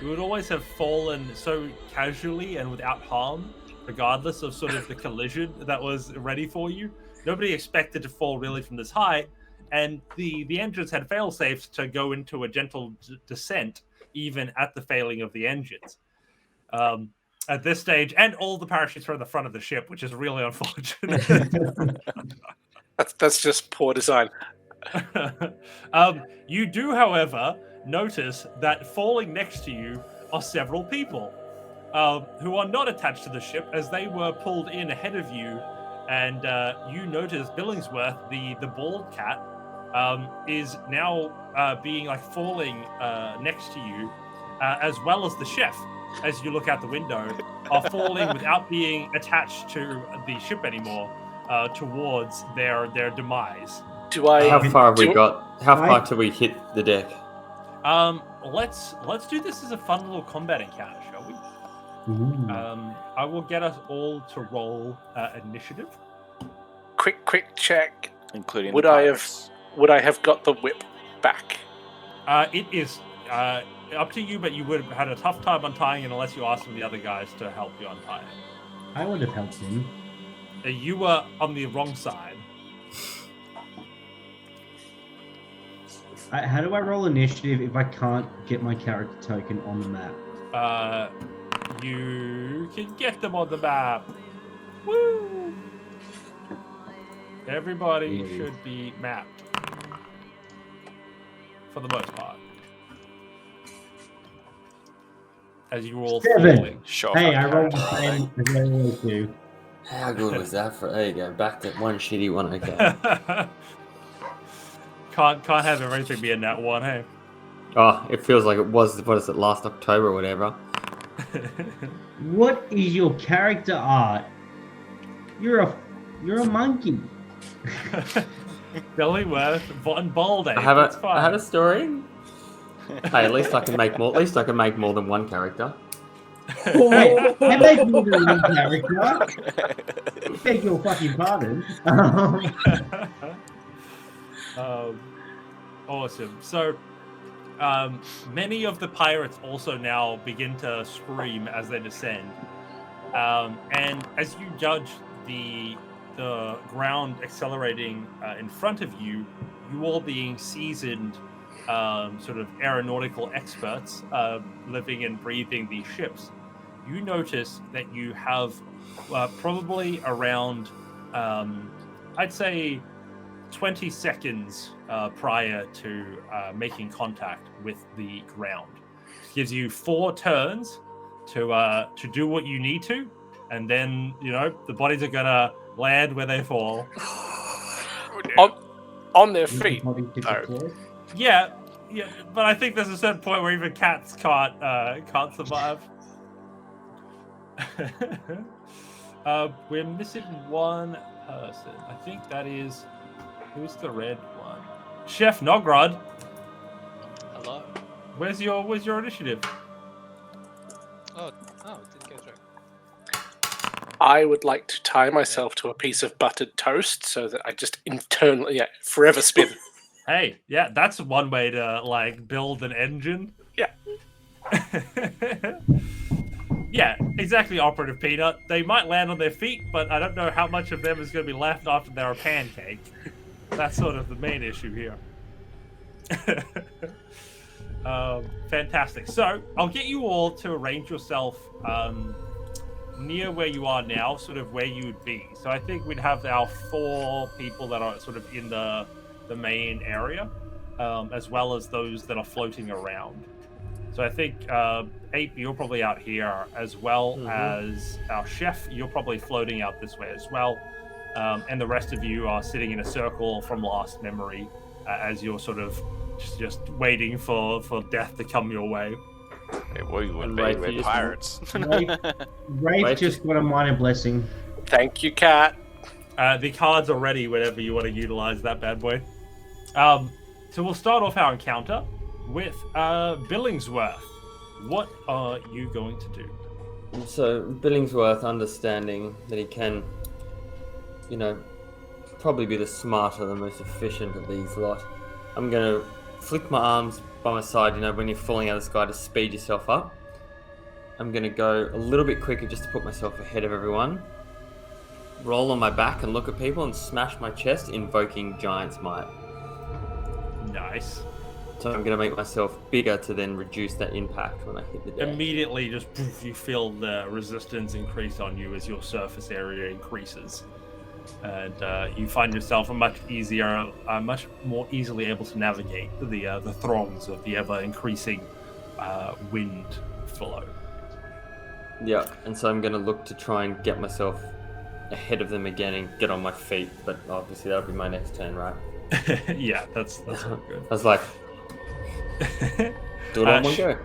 you would always have fallen so casually and without harm, regardless of sort of the collision that was ready for you. Nobody expected to fall really from this height, and the engines had fail-safes to go into a gentle descent, even at the failing of the engines. At this stage, and all the parachutes are at the front of the ship, which is really unfortunate. That's just poor design. You do, however, notice that falling next to you are several people who are not attached to the ship, as they were pulled in ahead of you. And you notice Billingsworth, the bald cat, is now being falling next to you, as well as the chef. As you look out the window, are falling without being attached to the ship anymore, towards their demise. How far have we got? How far till we hit the deck? Let's do this as a fun little combat encounter, shall we? I will get us all to roll initiative. Quick check. Including would I have got the whip back? It is up to you, but you would have had a tough time untying it unless you asked some of the other guys to help you untie it. I would have helped him. You were on the wrong side. How do I roll initiative if I can't get my character token on the map? You can get them on the map. Woo! Everybody should be mapped. For the most part. As you all 7. falling. Sure. Hey, I rolled the same as I always do. How good was that? There you go. Back to one shitty one. Okay. Can't have everything be in that one, hey? Oh, it feels like it was, what is it, last October or whatever. What is your character art? You're a monkey. Billyworth Von Balde. I have a story. Hey, at least I can make more. At least I can make more than one character. Wait, I make more than one character. I beg your fucking pardon. Awesome. So, many of the pirates also now begin to scream as they descend, and as you judge the ground accelerating in front of you, you all being seasoned, sort of aeronautical experts, living and breathing these ships, you notice that you have probably around, I'd say, 20 seconds prior to making contact with the ground. It gives you 4 turns to do what you need to, and then the bodies are gonna land where they fall. On their feet. Yeah, Yeah, but I think there's a certain point where even cats can't survive. We're missing one person. I think that is who's the red one? Chef Nogrod. Hello. Where's your initiative? Oh, it didn't go through. I would like to tie myself to a piece of buttered toast so that I just internally, forever spin. Hey, yeah, that's one way to like build an engine. Yeah. Yeah, exactly, Operative Peanut. They might land on their feet, but I don't know how much of them is going to be left after they're a pancake. That's sort of the main issue here. Fantastic. So, I'll get you all to arrange yourself near where you are now, sort of where you'd be. So I think we'd have our 4 people that are sort of in the main area, as well as those that are floating around. So I think Ape, you're probably out here, as well as our chef. You're probably floating out this way as well. And the rest of you are sitting in a circle from last memory, as you're sort of just waiting for death to come your way. Okay, we would be Rafe, with pirates. Rafe just got a minor blessing. Thank you, Cat. The cards are ready whenever you want to utilize that bad boy. So we'll start off our encounter with Billingsworth. What are you going to do? So Billingsworth, understanding that he can, probably be the smarter, the most efficient of these lot. I'm going to flick my arms by my side, when you're falling out of the sky, to speed yourself up. I'm going to go a little bit quicker just to put myself ahead of everyone. Roll on my back and look at people and smash my chest, invoking Giant's Might. Nice. So I'm going to make myself bigger to then reduce that impact when I hit the deck. Immediately, just poof, you feel the resistance increase on you as your surface area increases. And you find yourself much more easily able to navigate the throngs of the ever-increasing wind flow. Yeah, and so I'm going to look to try and get myself ahead of them again and get on my feet, but obviously that'll be my next turn, right? Yeah, that's all good. I was like, do it all in one go.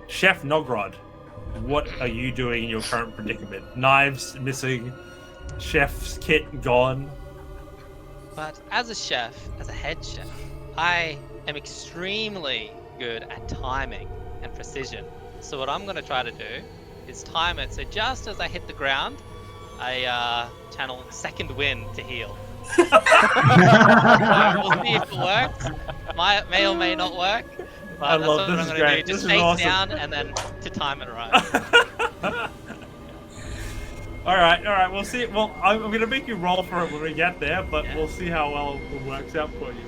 Chef Nogrod, what are you doing in your current predicament? Knives missing, chef's kit gone. But as a head chef, I am extremely good at timing and precision. So what I'm going to try to do is time it so just as I hit the ground, I channel second wind to heal. So we'll see if it works. May or may not work. But that's what I'm going to do. Just face down and then to time it right. All right. We'll see. Well, I'm going to make you roll for it when we get there, but we'll see how well it works out for you.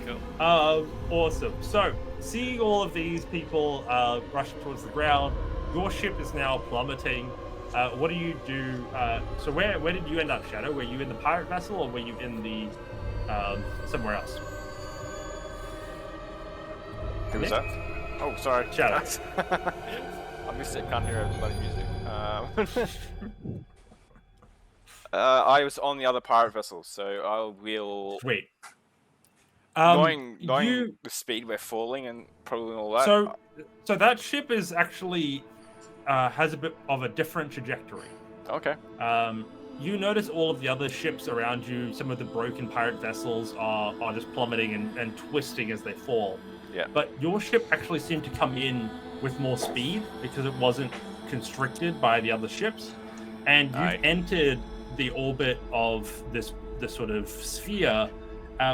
Cool. Awesome. So, seeing all of these people rushing towards the ground, your ship is now plummeting. What do you do? So, where did you end up, Shadow? Were you in the pirate vessel, or were you in the somewhere else? Who was that? Oh, sorry. Shadow. I missed it. Can't hear everybody's music. I was on the other pirate vessel, so I will. Sweet. Going the speed we're falling and probably all that. So that ship is actually has a bit of a different trajectory. Okay. You notice all of the other ships around you. Some of the broken pirate vessels are just plummeting and twisting as they fall. Yeah. But your ship actually seemed to come in with more speed because it wasn't constricted by the other ships, and you've entered the orbit of this sort of sphere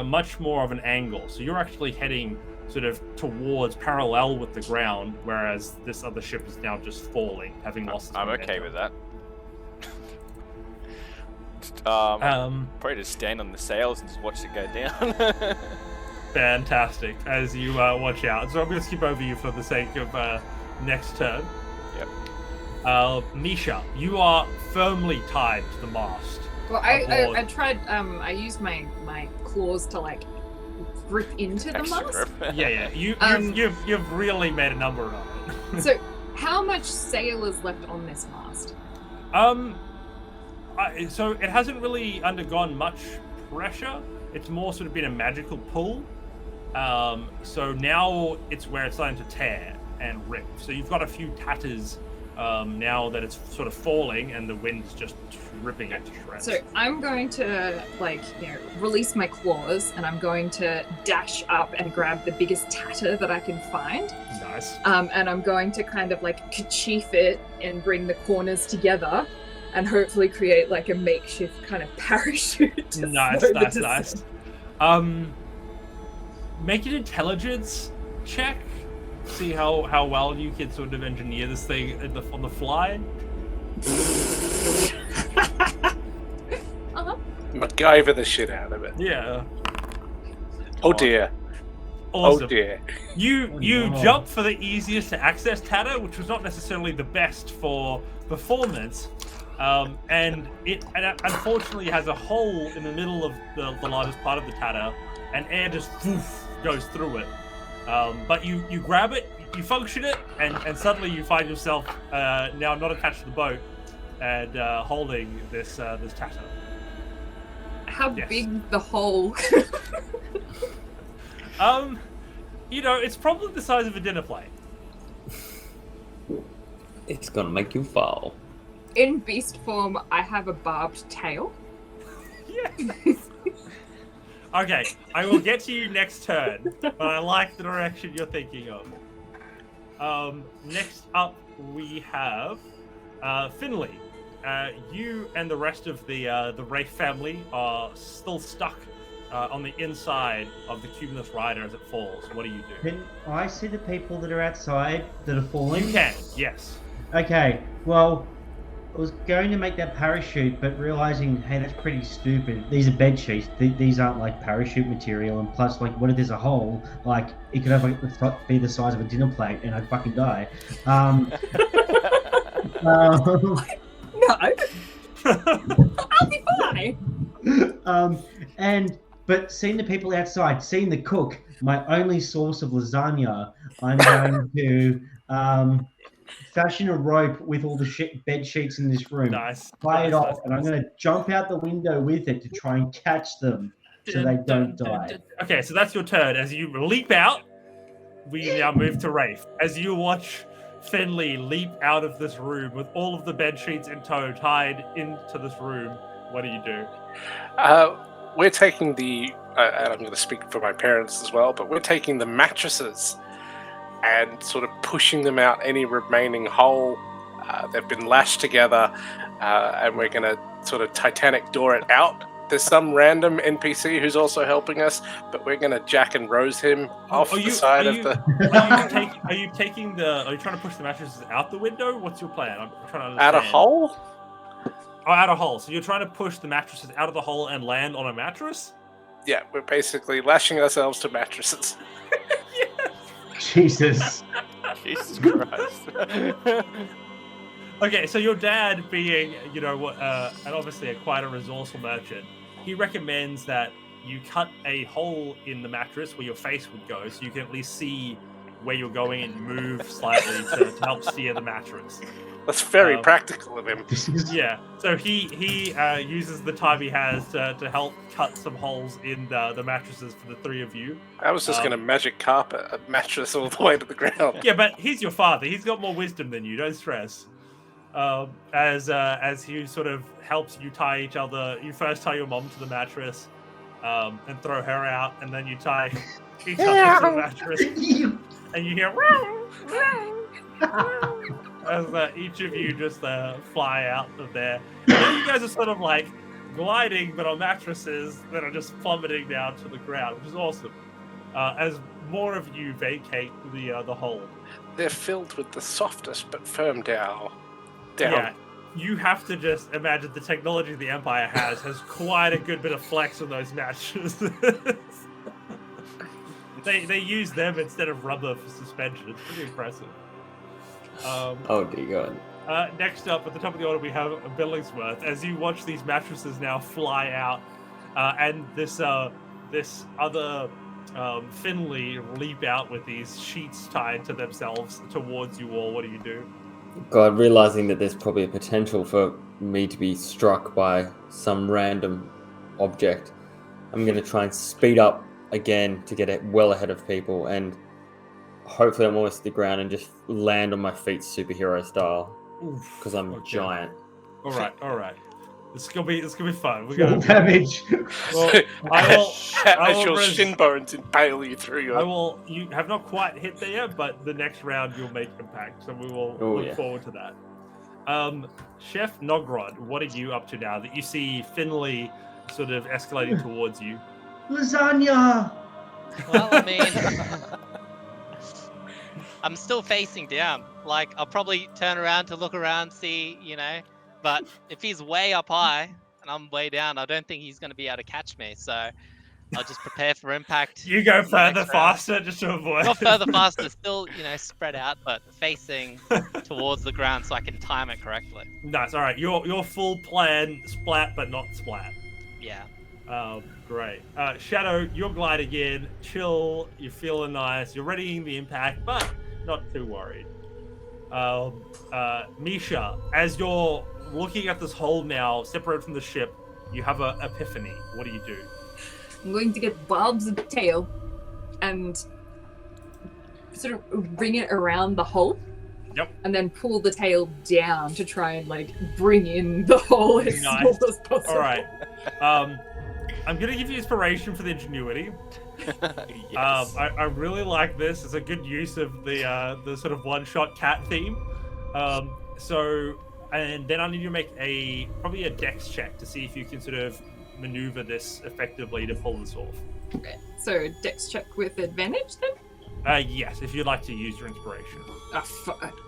much more of an angle. So you're actually heading sort of towards parallel with the ground, whereas this other ship is now just falling, having lost its momentum. Okay with that. Probably just stand on the sails and just watch it go down. Fantastic, as you watch out. So I'm going to skip over you for the sake of next turn. Yep. Misha, you are firmly tied to the mast. Well, I tried. I used my claws to like grip into the mast. Yeah. You've really made a number of it. So, how much sail is left on this mast? So it hasn't really undergone much pressure. It's more sort of been a magical pull. So now it's where it's starting to tear and rip. So you've got a few tatters now that it's sort of falling and the wind's just ripping it to shreds. So I'm going to, release my claws, and I'm going to dash up and grab the biggest tatter that I can find. Nice. And I'm going to kind of kerchief it and bring the corners together and hopefully create a makeshift kind of parachute. To Nice. Make an intelligence check. See how well you can sort of engineer this thing on the fly. MacGyver the shit out of it. Yeah. Oh dear. Awesome. Oh dear. You jump for the easiest to access tatter, which was not necessarily the best for performance. And it unfortunately has a hole in the middle of the largest part of the tatter, and air just goes through it. But you grab it, you function it, and suddenly you find yourself now not attached to the boat and holding this tatter. How big the hole? It's probably the size of a dinner plate. It's gonna make you fall. In beast form, I have a barbed tail. Yes. Okay, I will get to you next turn, but I like the direction you're thinking of. Next up, we have Finley. You and the rest of the Raefs family are still stuck on the inside of the Cumulus Rider as it falls. What do you do? Can I see the people that are outside that are falling? You can, yes. Okay, well, I was going to make that parachute, but realizing, hey, that's pretty stupid. These are bed sheets. These aren't parachute material, and plus, what if there's a hole? It could have be the size of a dinner plate, and I'd fucking die. No. I'll be fine. But seeing the people outside, seeing the cook, my only source of lasagna, I'm going to fashion a rope with all the bed sheets in this room. Nice. Tie it off, and I'm going to jump out the window with it to try and catch them so they don't die. Okay, so that's your turn. As you leap out, we now move to Rafe. As you watch Finley leap out of this room with all of the bed sheets in tow tied into this room, what do you do? We're taking and I'm going to speak for my parents as well, but we're taking the mattresses and sort of pushing them out any remaining hole. They've been lashed together, and we're going to sort of Titanic door it out. There's some random NPC who's also helping us, but we're going to Jack and Rose him off the side of the... Are you trying to push the mattresses out the window? What's your plan? I'm trying to understand. Out a hole? Oh, out a hole. So you're trying to push the mattresses out of the hole and land on a mattress? Yeah, we're basically lashing ourselves to mattresses. Jesus. Jesus Christ. Okay, so your dad being, and obviously quite a resourceful merchant, he recommends that you cut a hole in the mattress where your face would go so you can at least see where you're going and move slightly to help steer the mattress. That's very practical of him. Yeah, so he uses the time he has to help cut some holes in the mattresses for the three of you. I was just going to magic carpet a mattress all the way to the ground. Yeah, but he's your father. He's got more wisdom than you. Don't stress. As he sort of helps you tie each other, you first tie your mom to the mattress and throw her out, and then you tie each other to the mattress, and you hear as each of you just fly out of there. And then you guys are sort of gliding, but on mattresses that are just plummeting down to the ground, which is awesome. As more of you vacate the hole. They're filled with the softest but firm down. Yeah, you have to just imagine the technology the Empire has quite a good bit of flex on those mattresses. They use them instead of rubber for suspension. It's pretty impressive. Oh dear God. Next up, at the top of the order, we have Billingsworth. As you watch these mattresses now fly out, and this other Finley leap out with these sheets tied to themselves towards you all, what do you do? God, realizing that there's probably a potential for me to be struck by some random object, I'm going to try and speed up again to get well ahead of people, and hopefully I'm almost to the ground and just land on my feet superhero style because I'm giant. All right. This is gonna be fun. We're Full gonna damage. Well, as your shin bones impale you through your. You have not quite hit there yet, but the next round you'll make impact, so we will look forward to that. Chef Nogrod, what are you up to now that you see Finley sort of escalating towards you? Lasagna. Well, I mean, I'm still facing down. Like, I'll probably turn around to look around, see, but if he's way up high and I'm way down, I don't think he's going to be able to catch me. So I'll just prepare for impact. You go further faster just to avoid. Not further faster, still, spread out, but facing towards the ground so I can time it correctly. Nice. All right. Your full plan, splat but not splat. Yeah. Great. Shadow, you're gliding in. Chill. You're feeling nice. You're readying the impact, but not too worried. Misha, as you're looking at this hole now, separated from the ship, you have an epiphany. What do you do? I'm going to get Bob's tail and sort of bring it around the hole. Yep. And then pull the tail down to try and bring in the hole as small as possible. All right. I'm gonna give you inspiration for the ingenuity. Yes. I really like this. It's a good use of the sort of one-shot cat theme. And then I need you to make probably a dex check to see if you can sort of maneuver this effectively to pull this off. Okay. So dex check with advantage then? Yes, if you'd like to use your inspiration.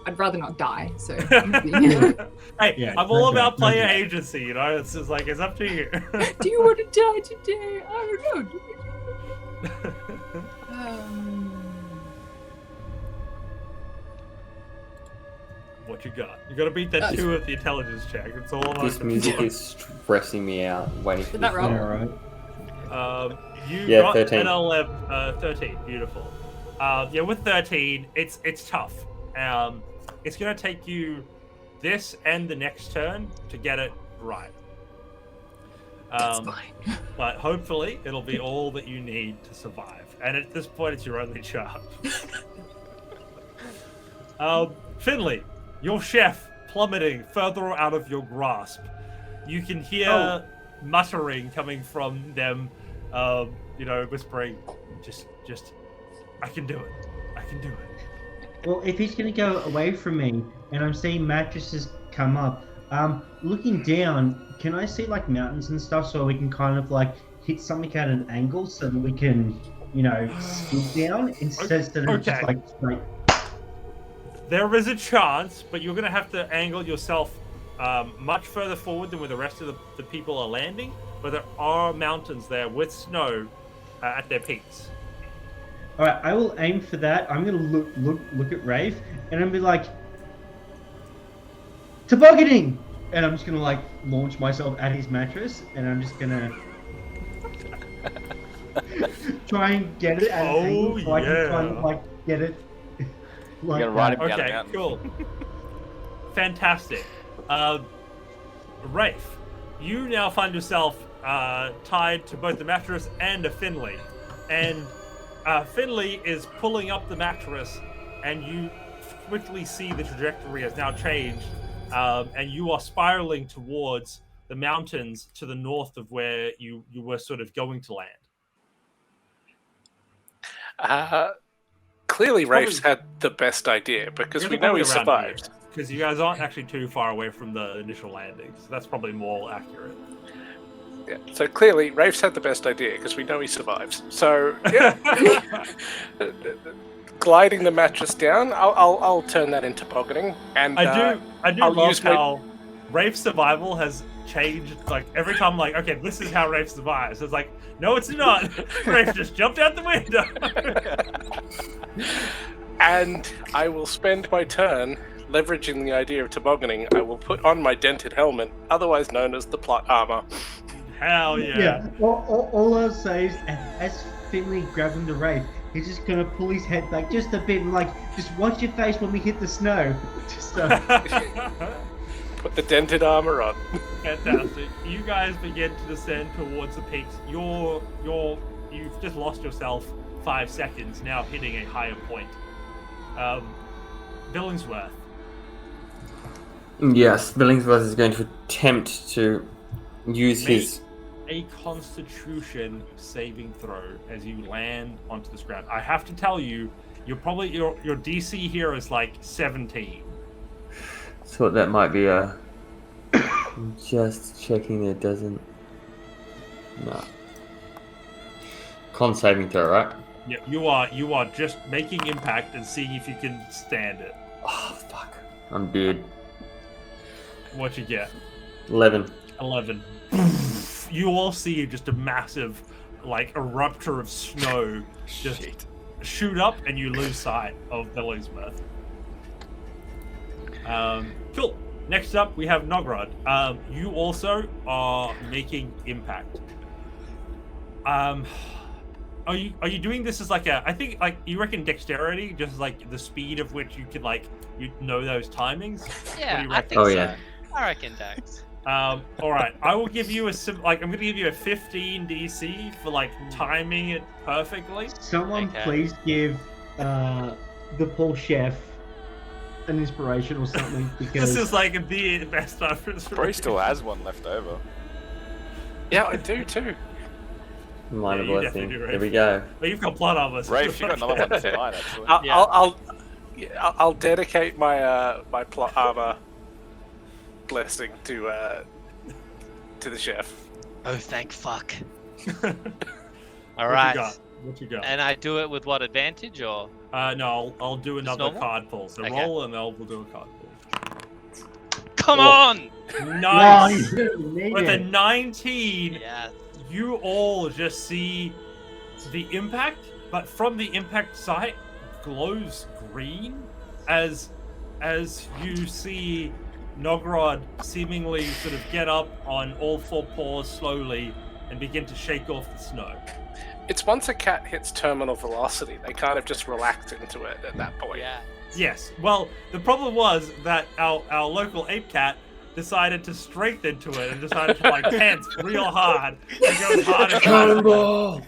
I'd rather not die, so... Hey, Yeah, I'm all about no player doubt. agency, It's just like, it's up to you. Do you want to die today? I don't know. What you got? You gotta beat that 2 with the intelligence check. It's all about This music is stressing me out. Waiting for Did that this. roll? Yeah, right. You Yeah, got 13. an 11, 13. Beautiful. With 13, it's tough. It's gonna take you this and the next turn to get it right. That's fine. But hopefully, it'll be all that you need to survive. And at this point, it's your only chance. Finley, your chef plummeting further out of your grasp. You can hear muttering coming from them, whispering, just, I can do it. I can do it. Well, if he's going to go away from me and I'm seeing mattresses come up, looking down, can I see mountains and stuff so we can kind of hit something at an angle so that we can, skid down instead of just straight? There is a chance, but you're going to have to angle yourself much further forward than where the rest of the people are landing, but there are mountains there with snow at their peaks. All right, I will aim for that. I'm gonna look at Rafe, and I'm be like, tobogganing, and I'm just gonna launch myself at his mattress, and I'm just gonna try and get it at an angle so I can try and get it. You're gonna ride him down the Okay, mountain. cool. Fantastic. Rafe, you now find yourself tied to both the mattress and a Finley, and Finley is pulling up the mattress, and you quickly see the trajectory has now changed, and you are spiraling towards the mountains to the north of where you were sort of going to land. Clearly, Rafe's had the best idea because we know he survived. Because you guys aren't actually too far away from the initial landing, so that's probably more accurate. Yeah. So clearly, Rafe's had the best idea because we know he survives. So, yeah. Gliding the mattress down, I'll turn that into tobogganing. And I do I'll love use my- how Rafe's survival has changed. Every time, okay, this is how Rafe survives. It's no, it's not. Rafe just jumped out the window. And I will spend my turn leveraging the idea of tobogganing. I will put on my dented helmet, otherwise known as the plot armor. Hell yeah. Yeah. All I'll say is, as Finley grabbing the Rafe, he's just gonna pull his head back just a bit, and just watch your face when we hit the snow. Just Put the dented armor on. Fantastic. You guys begin to descend towards the peaks. Your you've just lost yourself 5 seconds, now hitting a higher point. Billingsworth. Yes, Billingsworth is going to attempt to use his... a Constitution saving throw as you land onto this ground. I have to tell you, your DC here is like 17. Thought that might be a... Just checking it doesn't... No. Con saving throw, right? Yeah, you are just making impact and seeing if you can stand it. Oh, fuck. I'm dead. What you get? 11. 11. You all see just a massive, like, eruptor of snow just shoot up, and you lose sight of Billingsworth. Cool. Next up, we have Nogrod. You also are making impact. Are you doing this as like a? I think like you reckon dexterity, just like the speed of which you could like you know those timings. Yeah, what do you I reckon? think Oh, so. yeah. I reckon dex. All right, I will give you I'm going to give you a 15 DC for like timing it perfectly. Someone Okay. please give the poor chef an inspiration or something, because This is like the best time for this. Bro still has one left over. Yeah, I do too. Minor Yeah, you blessing. definitely do, Here we Rafe. go. But you've got blood armor. so Rafe, it's you got another okay. one tonight, actually. I'll dedicate my my plot armor blessing to the chef. Oh, thank fuck. What All you right. got? What you got? And I do it with what advantage or? No, I'll do another normal? card pull. So Okay. roll and we'll do a card pull. Come Oh. on! Nice. Need With a it. 19, Yeah. you all just see the impact, but from the impact site glows green as you see Nogrod seemingly sort of get up on all four paws slowly and begin to shake off the snow. It's once a cat hits terminal velocity, they kind of just relax into it at that point. Yeah. Yes. Well, the problem was that our local ape cat decided to strengthen to it and decided to like pants real hard and go as hard as Cannonball!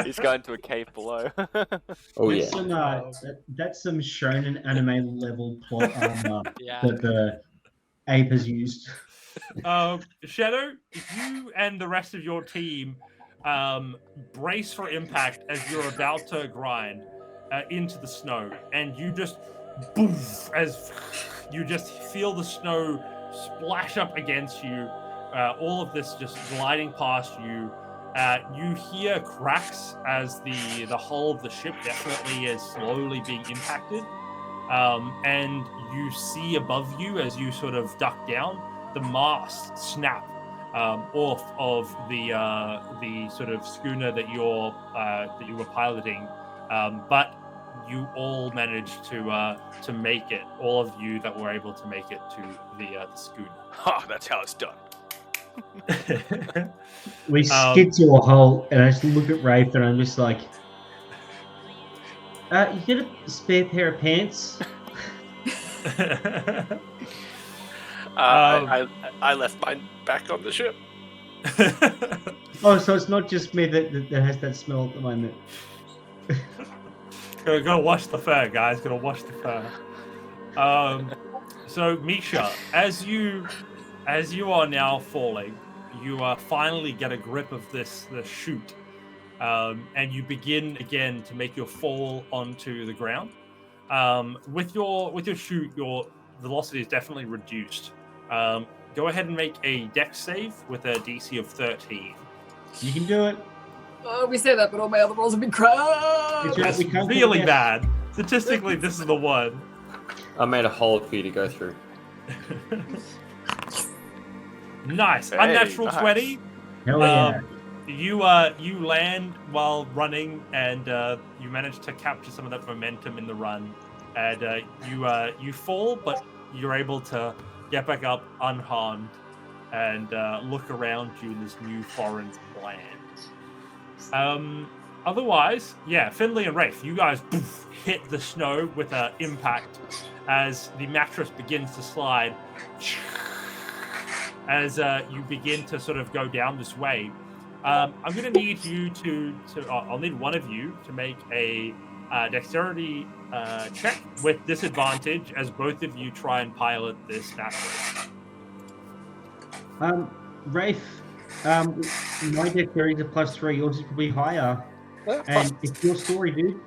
He's going to a cave below. Oh, That's yeah. some, that's some shonen anime level plot armor Yeah. that the ape has used. Shadow, you and the rest of your team brace for impact as you're about to grind into the snow, and you just boof as you just feel the snow splash up against you. All of this just gliding past you. You hear cracks as the hull of the ship definitely is slowly being impacted, and you see above you as you sort of duck down the mast snap off of the sort of schooner that you were piloting, but you all managed to make it. All of you that were able to make it to the schooner. Ha, that's how it's done. We skid to a halt, and I just look at Rafe, and I'm just like, you got a spare pair of pants? I left mine back on the ship. Oh, so it's not just me that has that smell at the moment. Gotta wash the fur, guys. Gotta wash the fur. So Misha, as you are now falling, you finally get a grip of the chute, and you begin again to make your fall onto the ground. With your chute, your velocity is definitely reduced. Go ahead and make a dex save with a DC of 13. You can do it. We say that, but all my other rolls have been crap. It's That's we can't really guess. bad. Statistically, this is the one. I made a hole for you to go through. Nice. Hey, Unnatural nice. 20. Hell yeah. You land while running, and you manage to capture some of that momentum in the run. And you fall, but you're able to get back up unharmed and look around you in this new foreign land. Otherwise, yeah, Finley and Rafe, you guys poof, hit the snow with an impact as the mattress begins to slide. As you begin to sort of go down this way, I'm going to need you I'll need one of you to make a dexterity check with disadvantage as both of you try and pilot this mattress. Rafe, my dexterity is a +3. Yours is probably higher. And it's your story, dude.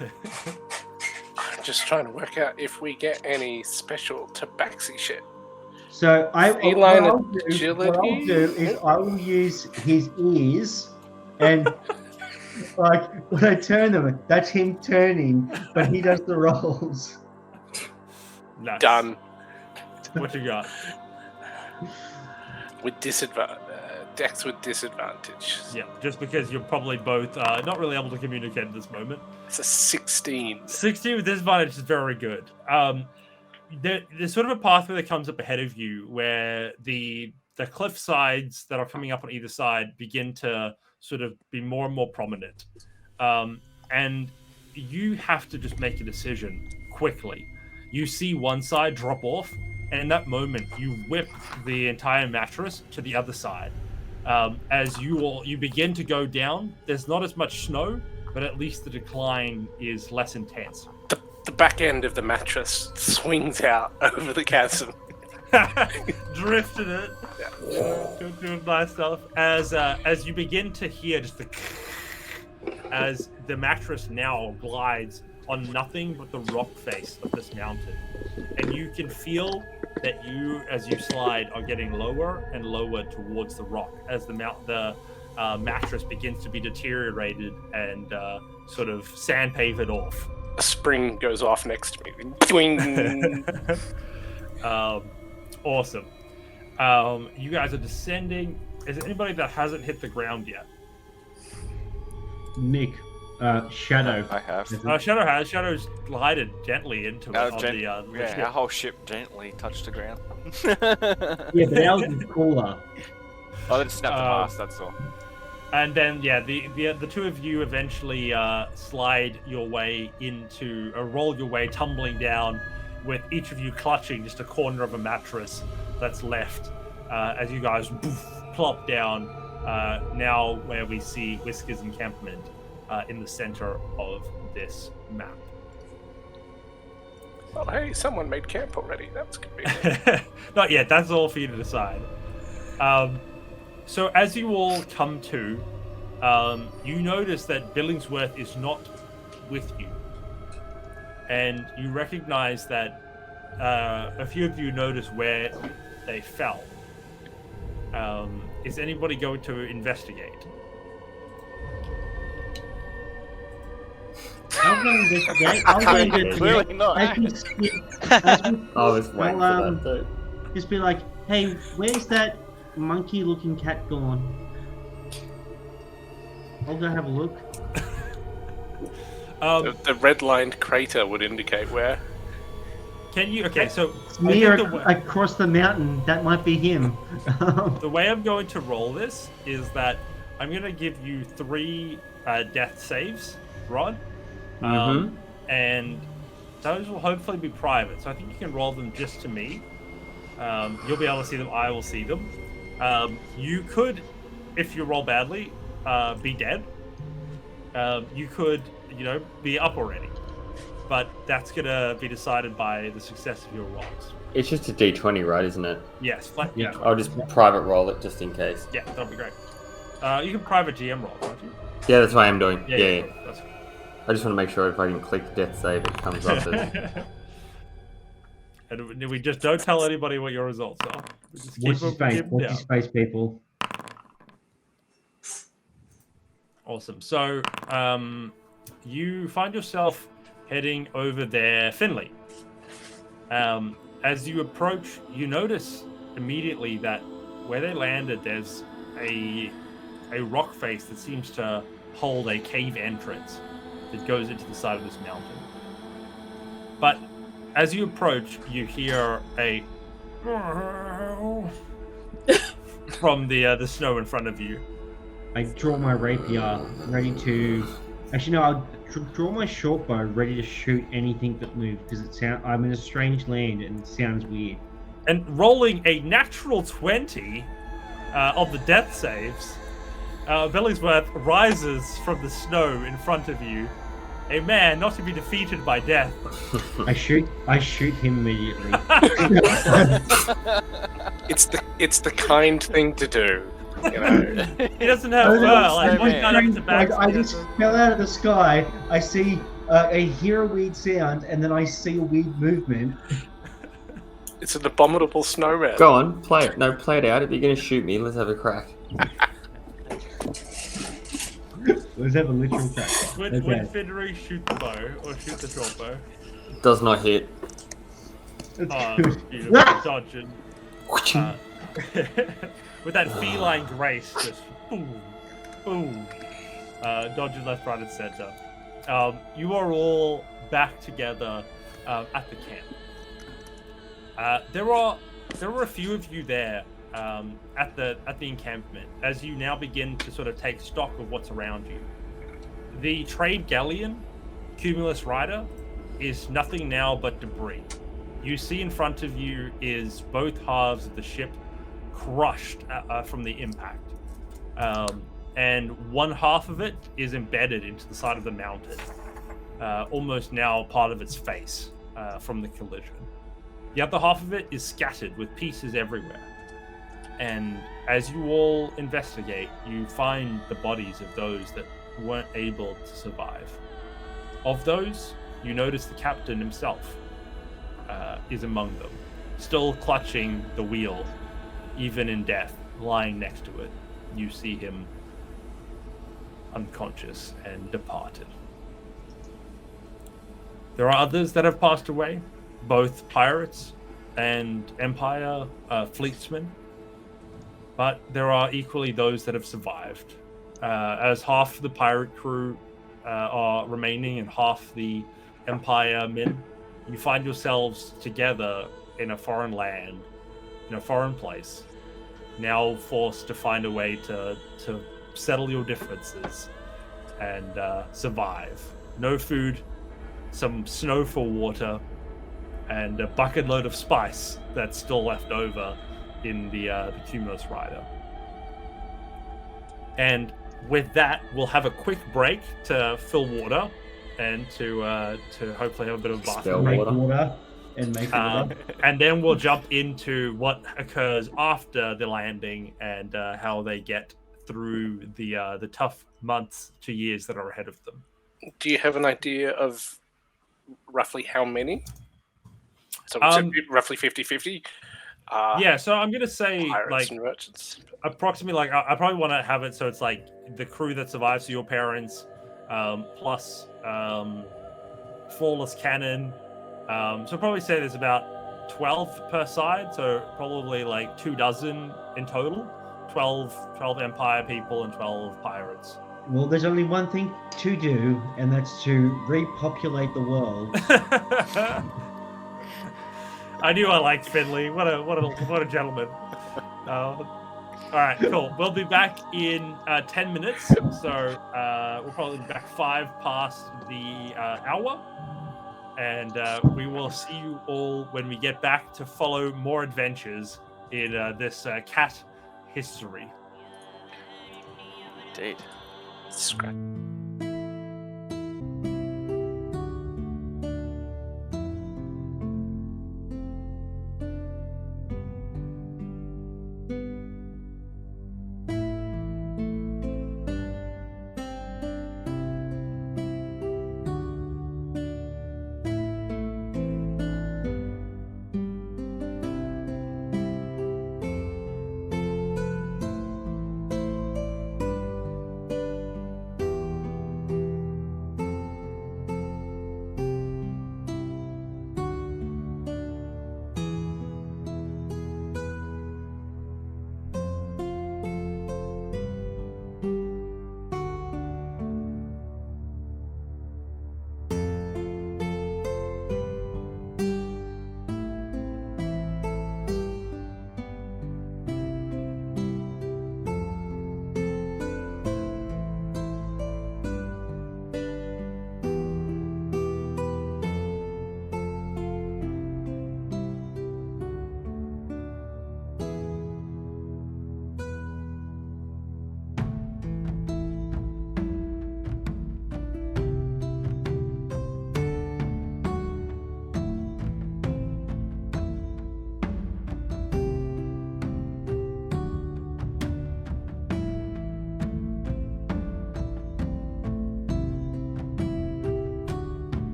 I'm just trying to work out if we get any special tabaxi shit. So Feline what I'll do is I will use his ears, and like when I turn them, that's him turning, but he does the rolls. Nice. Done. What you got? With disadvantage. Dex with disadvantage. Yeah, just because you're probably both not really able to communicate at this moment. It's a 16. 16 with disadvantage is very good. There's sort of a pathway that comes up ahead of you where the cliff sides that are coming up on either side begin to sort of be more and more prominent. And you have to just make a decision quickly. You see one side drop off, and in that moment, you whip the entire mattress to the other side. As you begin to go down, there's not as much snow, but at least the decline is less intense. The back end of the mattress swings out over the chasm. Drifted it. Yeah. Doing nice stuff. As you begin to hear just as the mattress now glides on nothing but the rock face of this mountain, and you can feel that as you slide, are getting lower and lower towards the rock as the mattress begins to be deteriorated and sort of sandpavered off. A spring goes off next to me. Awesome. You guys are descending. Is there anybody that hasn't hit the ground yet? Nick, Shadow. I have. Shadow has. Shadow's glided gently into it. Our whole ship gently touched the ground. Yeah, but ours is cooler. I didn't snap the mast, that's all. And then, the two of you eventually slide your way roll your way tumbling down, with each of you clutching just a corner of a mattress that's left as you guys plop down, now where we see Whisker's encampment in the center of this map. Oh, hey, someone made camp already. That's convenient. Not yet. That's all for you to decide. So as you all come to, you notice that Billingsworth is not with you. And you recognize that a few of you notice where they fell. Is anybody going to investigate? I'm going to investigate. Clearly not. I was waiting for that too. Just be like, hey, where's that monkey-looking cat gone? I'll go have a look. The red-lined crater would indicate where. Can you? Okay, so near across the mountain, that might be him. The way I'm going to roll this is that I'm going to give you 3 death saves, Rod. And those will hopefully be private, so I think you can roll them just to me. You'll be able to see them. I will see them. You could, if you roll badly, be dead. You could, be up already. But that's going to be decided by the success of your rolls. It's just a D20, right, isn't it? Yes, flat D20. I'll just private roll it just in case. Yeah, that'll be great. You can private GM roll, can't you? Yeah, that's what I am doing. Yeah. Cool. That's cool. I just want to make sure if I can click death save, it comes up as... And we just don't tell anybody what your results are. We just Watch your space, people. Awesome. So, you find yourself heading over there, Finley. As you approach, you notice immediately that where they landed, there's a rock face that seems to hold a cave entrance that goes into the side of this mountain. But as you approach, you hear a from the snow in front of you. I draw my rapier, ready to. Actually, no. I'll draw my short bow, ready to shoot anything that moves because I'm in a strange land and it sounds weird. And rolling a natural 20, of the death saves, Bellingsworth rises from the snow in front of you. A man not to be defeated by death. I shoot him immediately. It's the kind thing to do, you know. He doesn't have fur. Like, my he's got up to friend, back. I just fell out of the sky. I see hear a weird sound, and then I see a weird movement. It's an abominable snowman. Go on, play it. No, play it out. If you're going to shoot me, let's have a crack. Let's have a literal crack. Would Fiddery shoot the bow or shoot the short bow? Does not hit. Beautiful. Dodging. With that feline grace, just boom, boom. Dodging left, right, and center. You are all back together at the camp. There are a few of you there at the encampment as you now begin to sort of take stock of what's around you. The trade galleon, Cumulus Rider, is nothing now but debris. You see in front of you is both halves of the ship crushed from the impact, and one half of it is embedded into the side of the mountain, almost now part of its face from the collision. The other half of it is scattered with pieces everywhere. And as you all investigate, you find the bodies of those that weren't able to survive. Of those, you notice the captain himself is among them, still clutching the wheel, even in death, lying next to it. You see him unconscious and departed. There are others that have passed away, both pirates and Empire fleetsmen, but there are equally those that have survived, as half the pirate crew are remaining and half the Empire men. You find yourselves together in a foreign land, in a foreign place, now forced to find a way to settle your differences and survive. No food, some snow for water, and a bucket load of spice that's still left over in the Cumulus Rider. And with that, we'll have a quick break to fill water and to hopefully have a bit of bath. Make water and make water. And then we'll jump into what occurs after the landing and how they get through the tough months to years that are ahead of them. Do you have an idea of roughly how many? So roughly 50-50? Yeah, so I'm going to say pirates and merchants. Approximately, like, I probably want to have it so it's like the crew that survives, so your parents, plus Flawless Cannon. So probably say there's about 12 per side, so probably like 24 in total. 12 Empire people and 12 pirates. Well, there's only one thing to do, and that's to repopulate the world. I knew I liked Finley. What a gentleman. All right, cool. We'll be back in 10 minutes. So we'll probably be back 5 past the hour. And we will see you all when we get back to follow more adventures in this cat history. Indeed. Scrap.